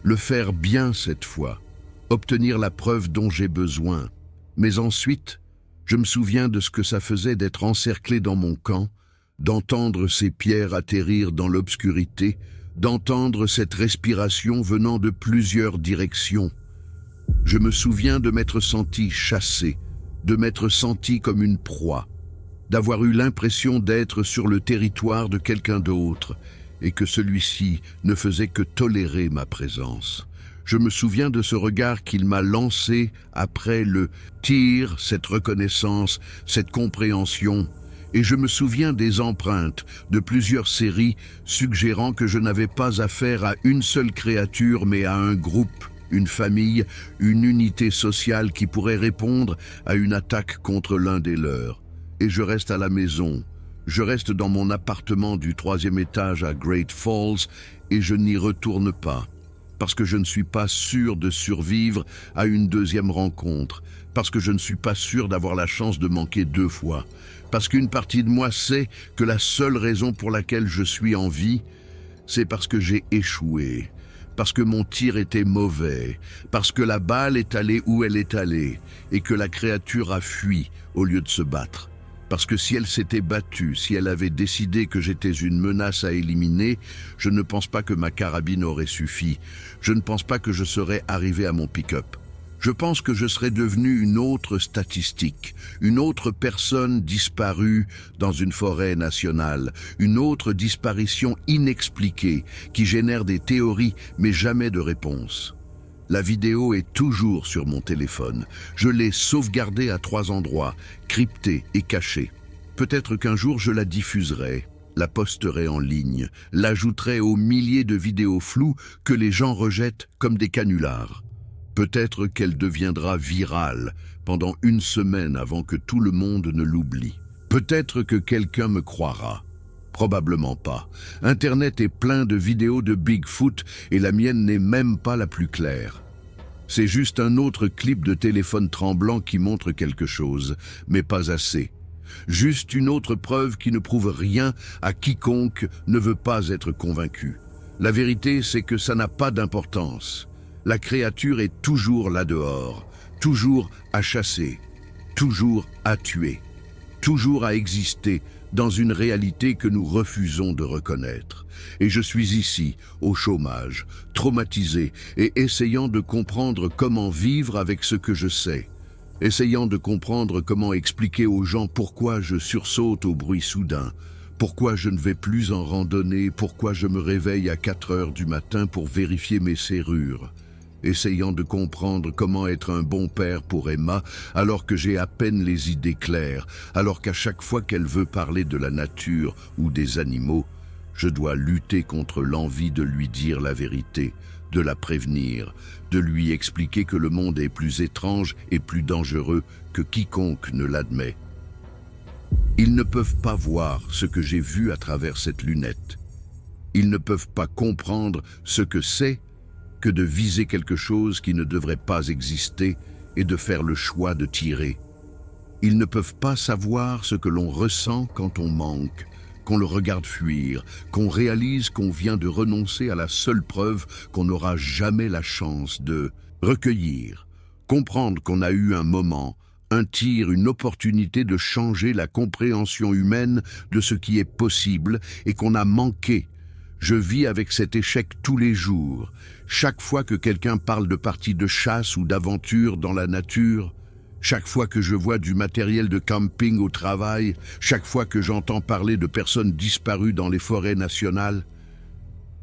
Le faire bien cette fois, obtenir la preuve dont j'ai besoin. Mais ensuite, je me souviens de ce que ça faisait d'être encerclé dans mon camp, d'entendre ces pierres atterrir dans l'obscurité, d'entendre cette respiration venant de plusieurs directions. Je me souviens de m'être senti chassé, de m'être senti comme une proie, d'avoir eu l'impression d'être sur le territoire de quelqu'un d'autre et que celui-ci ne faisait que tolérer ma présence. Je me souviens de ce regard qu'il m'a lancé après le tir, cette reconnaissance, cette compréhension. Et je me souviens des empreintes de plusieurs séries suggérant que je n'avais pas affaire à une seule créature mais à un groupe, une famille, une unité sociale qui pourrait répondre à une attaque contre l'un des leurs. Et je reste à la maison. Je reste dans mon appartement du 3e étage à Great Falls et je n'y retourne pas. Parce que je ne suis pas sûr de survivre à une deuxième rencontre, parce que je ne suis pas sûr d'avoir la chance de manquer 2 fois, parce qu'une partie de moi sait que la seule raison pour laquelle je suis en vie, c'est parce que j'ai échoué, parce que mon tir était mauvais, parce que la balle est allée où elle est allée, et que la créature a fui au lieu de se battre. Parce que si elle s'était battue, si elle avait décidé que j'étais une menace à éliminer, je ne pense pas que ma carabine aurait suffi. Je ne pense pas que je serais arrivé à mon pick-up. Je pense que je serais devenu une autre statistique, une autre personne disparue dans une forêt nationale, une autre disparition inexpliquée qui génère des théories mais jamais de réponse. La vidéo est toujours sur mon téléphone. Je l'ai sauvegardée à 3 endroits, cryptée et cachée. Peut-être qu'un jour je la diffuserai, la posterai en ligne, l'ajouterai aux milliers de vidéos floues que les gens rejettent comme des canulars. Peut-être qu'elle deviendra virale pendant 1 semaine avant que tout le monde ne l'oublie. Peut-être que quelqu'un me croira. Probablement pas. Internet est plein de vidéos de Bigfoot et la mienne n'est même pas la plus claire. C'est juste un autre clip de téléphone tremblant qui montre quelque chose, mais pas assez. Juste une autre preuve qui ne prouve rien à quiconque ne veut pas être convaincu. La vérité, c'est que ça n'a pas d'importance. La créature est toujours là dehors, toujours à chasser, toujours à tuer, toujours à exister dans une réalité que nous refusons de reconnaître. Et je suis ici, au chômage, traumatisé et essayant de comprendre comment vivre avec ce que je sais. Essayant de comprendre comment expliquer aux gens pourquoi je sursaute au bruit soudain, Pourquoi je ne vais plus en randonnée? Pourquoi je me réveille à 4 heures du matin pour vérifier mes serrures? Essayant de comprendre comment être un bon père pour Emma, alors que j'ai à peine les idées claires, alors qu'à chaque fois qu'elle veut parler de la nature ou des animaux, je dois lutter contre l'envie de lui dire la vérité, de la prévenir, de lui expliquer que le monde est plus étrange et plus dangereux que quiconque ne l'admet. Ils ne peuvent pas voir ce que j'ai vu à travers cette lunette. Ils ne peuvent pas comprendre ce que c'est que de viser quelque chose qui ne devrait pas exister et de faire le choix de tirer. Ils ne peuvent pas savoir ce que l'on ressent quand on manque, qu'on le regarde fuir, qu'on réalise qu'on vient de renoncer à la seule preuve qu'on n'aura jamais la chance de recueillir, comprendre qu'on a eu un moment, un tir, une opportunité de changer la compréhension humaine de ce qui est possible et qu'on a manqué. Je vis avec cet échec tous les jours. Chaque fois que quelqu'un parle de parties de chasse ou d'aventure dans la nature, chaque fois que je vois du matériel de camping au travail, chaque fois que j'entends parler de personnes disparues dans les forêts nationales,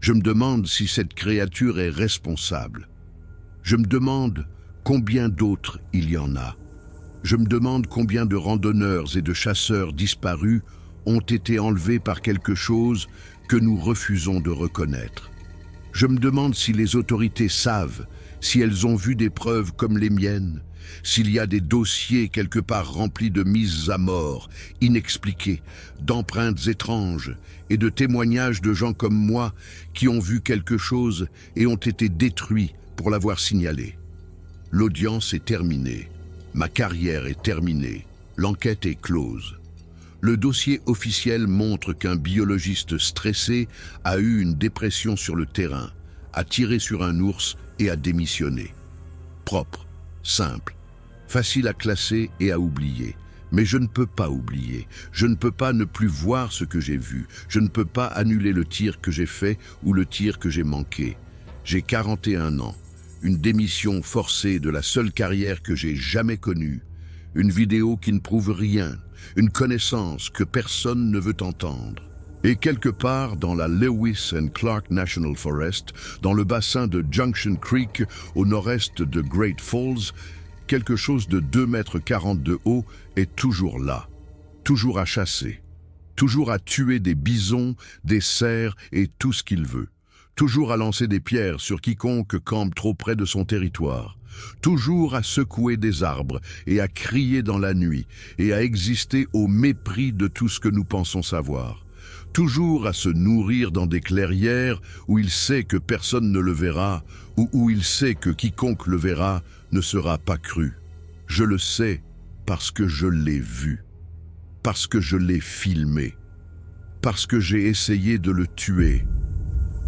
je me demande si cette créature est responsable. Je me demande combien d'autres il y en a. Je me demande combien de randonneurs et de chasseurs disparus ont été enlevés par quelque chose que nous refusons de reconnaître. Je me demande si les autorités savent, si elles ont vu des preuves comme les miennes, s'il y a des dossiers quelque part remplis de mises à mort, inexpliquées, d'empreintes étranges et de témoignages de gens comme moi qui ont vu quelque chose et ont été détruits pour l'avoir signalé. L'audience est terminée, ma carrière est terminée, l'enquête est close. Le dossier officiel montre qu'un biologiste stressé a eu une dépression sur le terrain, a tiré sur un ours et a démissionné. Propre, simple, facile à classer et à oublier. Mais je ne peux pas oublier. Je ne peux pas ne plus voir ce que j'ai vu. Je ne peux pas annuler le tir que j'ai fait ou le tir que j'ai manqué. J'ai 41 ans, une démission forcée de la seule carrière que j'ai jamais connue, une vidéo qui ne prouve rien, une connaissance que personne ne veut entendre. Et quelque part dans la Lewis and Clark National Forest, dans le bassin de Junction Creek, au nord-est de Great Falls, quelque chose de 2,40 m de haut est toujours là, toujours à chasser, toujours à tuer des bisons, des cerfs et tout ce qu'il veut, toujours à lancer des pierres sur quiconque campe trop près de son territoire, toujours à secouer des arbres et à crier dans la nuit et à exister au mépris de tout ce que nous pensons savoir. Toujours à se nourrir dans des clairières où il sait que personne ne le verra ou où il sait que quiconque le verra ne sera pas cru. Je le sais parce que je l'ai vu, parce que je l'ai filmé, parce que j'ai essayé de le tuer,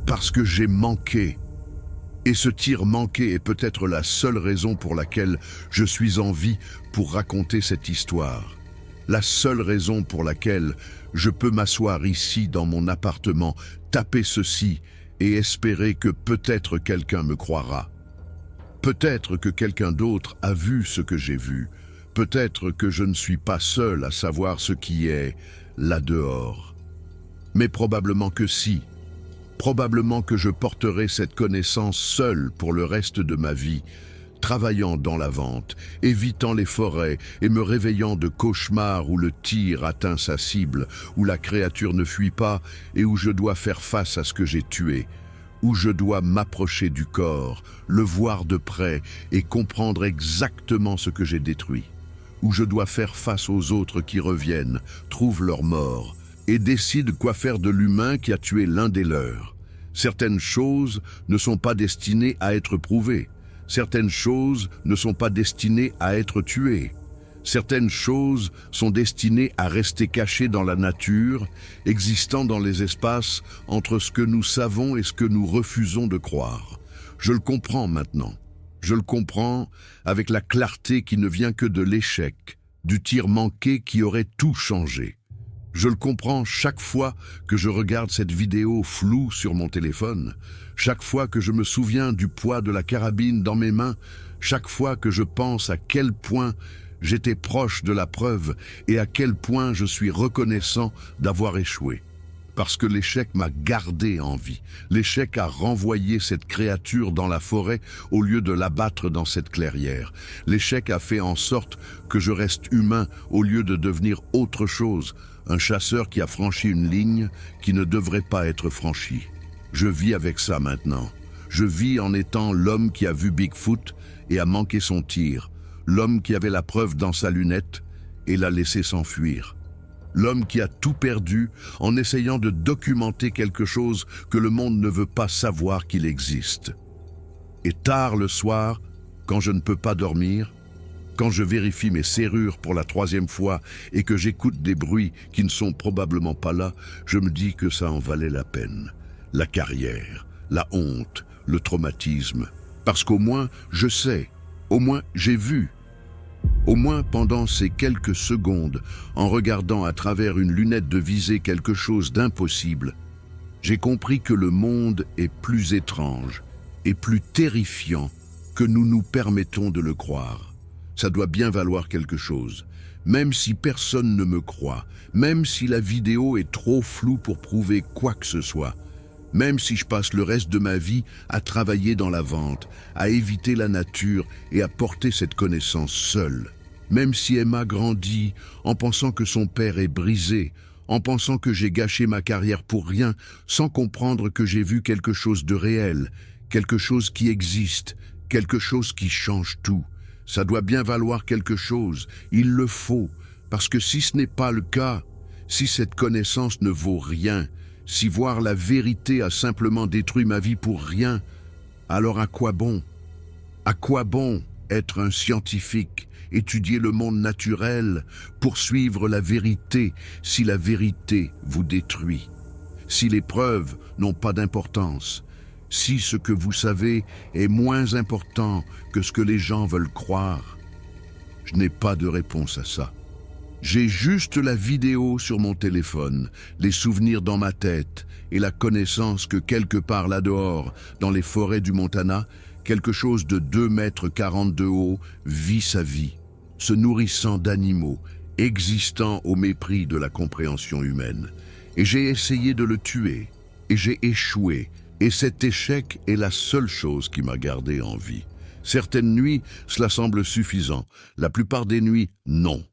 parce que j'ai manqué. Et ce tir manqué est peut-être la seule raison pour laquelle je suis en vie pour raconter cette histoire. La seule raison pour laquelle je peux m'asseoir ici dans mon appartement, taper ceci et espérer que peut-être quelqu'un me croira. Peut-être que quelqu'un d'autre a vu ce que j'ai vu. Peut-être que je ne suis pas seul à savoir ce qui est là dehors. Mais probablement que si. Probablement que je porterai cette connaissance seul pour le reste de ma vie, travaillant dans la vente, évitant les forêts et me réveillant de cauchemars où le tir atteint sa cible, où la créature ne fuit pas et où je dois faire face à ce que j'ai tué, où je dois m'approcher du corps, le voir de près et comprendre exactement ce que j'ai détruit, où je dois faire face aux autres qui reviennent, trouvent leur mort et décident quoi faire de l'humain qui a tué l'un des leurs. Certaines choses ne sont pas destinées à être prouvées. Certaines choses ne sont pas destinées à être tuées. Certaines choses sont destinées à rester cachées dans la nature, existant dans les espaces entre ce que nous savons et ce que nous refusons de croire. Je le comprends maintenant. Je le comprends avec la clarté qui ne vient que de l'échec, du tir manqué qui aurait tout changé. Je le comprends chaque fois que je regarde cette vidéo floue sur mon téléphone, chaque fois que je me souviens du poids de la carabine dans mes mains, chaque fois que je pense à quel point J'étais proche de la preuve et à quel point je suis reconnaissant d'avoir échoué. Parce que l'échec m'a gardé en vie. L'échec a renvoyé cette créature dans la forêt au lieu de l'abattre dans cette clairière. L'échec a fait en sorte que je reste humain au lieu de devenir autre chose, un chasseur qui a franchi une ligne qui ne devrait pas être franchie. Je vis avec ça maintenant. Je vis en étant l'homme qui a vu Bigfoot et a manqué son tir, l'homme qui avait la preuve dans sa lunette et l'a laissé s'enfuir. L'homme qui a tout perdu en essayant de documenter quelque chose que le monde ne veut pas savoir qu'il existe. Et tard le soir, quand je ne peux pas dormir, quand je vérifie mes serrures pour la 3e fois et que j'écoute des bruits qui ne sont probablement pas là, je me dis que ça en valait la peine. La carrière, la honte, le traumatisme. Parce qu'au moins, je sais, au moins j'ai vu. Au moins pendant ces quelques secondes, en regardant à travers une lunette de visée quelque chose d'impossible, j'ai compris que le monde est plus étrange et plus terrifiant que nous nous permettons de le croire. Ça doit bien valoir quelque chose. Même si personne ne me croit, même si la vidéo est trop floue pour prouver quoi que ce soit, même si je passe le reste de ma vie à travailler dans la vente, à éviter la nature et à porter cette connaissance seule. Même si Emma grandit en pensant que son père est brisé, en pensant que j'ai gâché ma carrière pour rien, sans comprendre que j'ai vu quelque chose de réel, quelque chose qui existe, quelque chose qui change tout. Ça doit bien valoir quelque chose, il le faut, parce que si ce n'est pas le cas, si cette connaissance ne vaut rien, si voir la vérité a simplement détruit ma vie pour rien, alors à quoi bon? À quoi bon être un scientifique, étudier le monde naturel, poursuivre la vérité si la vérité vous détruit? Si les preuves n'ont pas d'importance, si ce que vous savez est moins important que ce que les gens veulent croire? Je n'ai pas de réponse à ça. J'ai juste la vidéo sur mon téléphone, les souvenirs dans ma tête et la connaissance que quelque part là-dehors, dans les forêts du Montana, quelque chose de 2,40 m de haut vit sa vie, se nourrissant d'animaux, existant au mépris de la compréhension humaine. Et j'ai essayé de le tuer, et j'ai échoué, et cet échec est la seule chose qui m'a gardé en vie. Certaines nuits, cela semble suffisant. La plupart des nuits, non.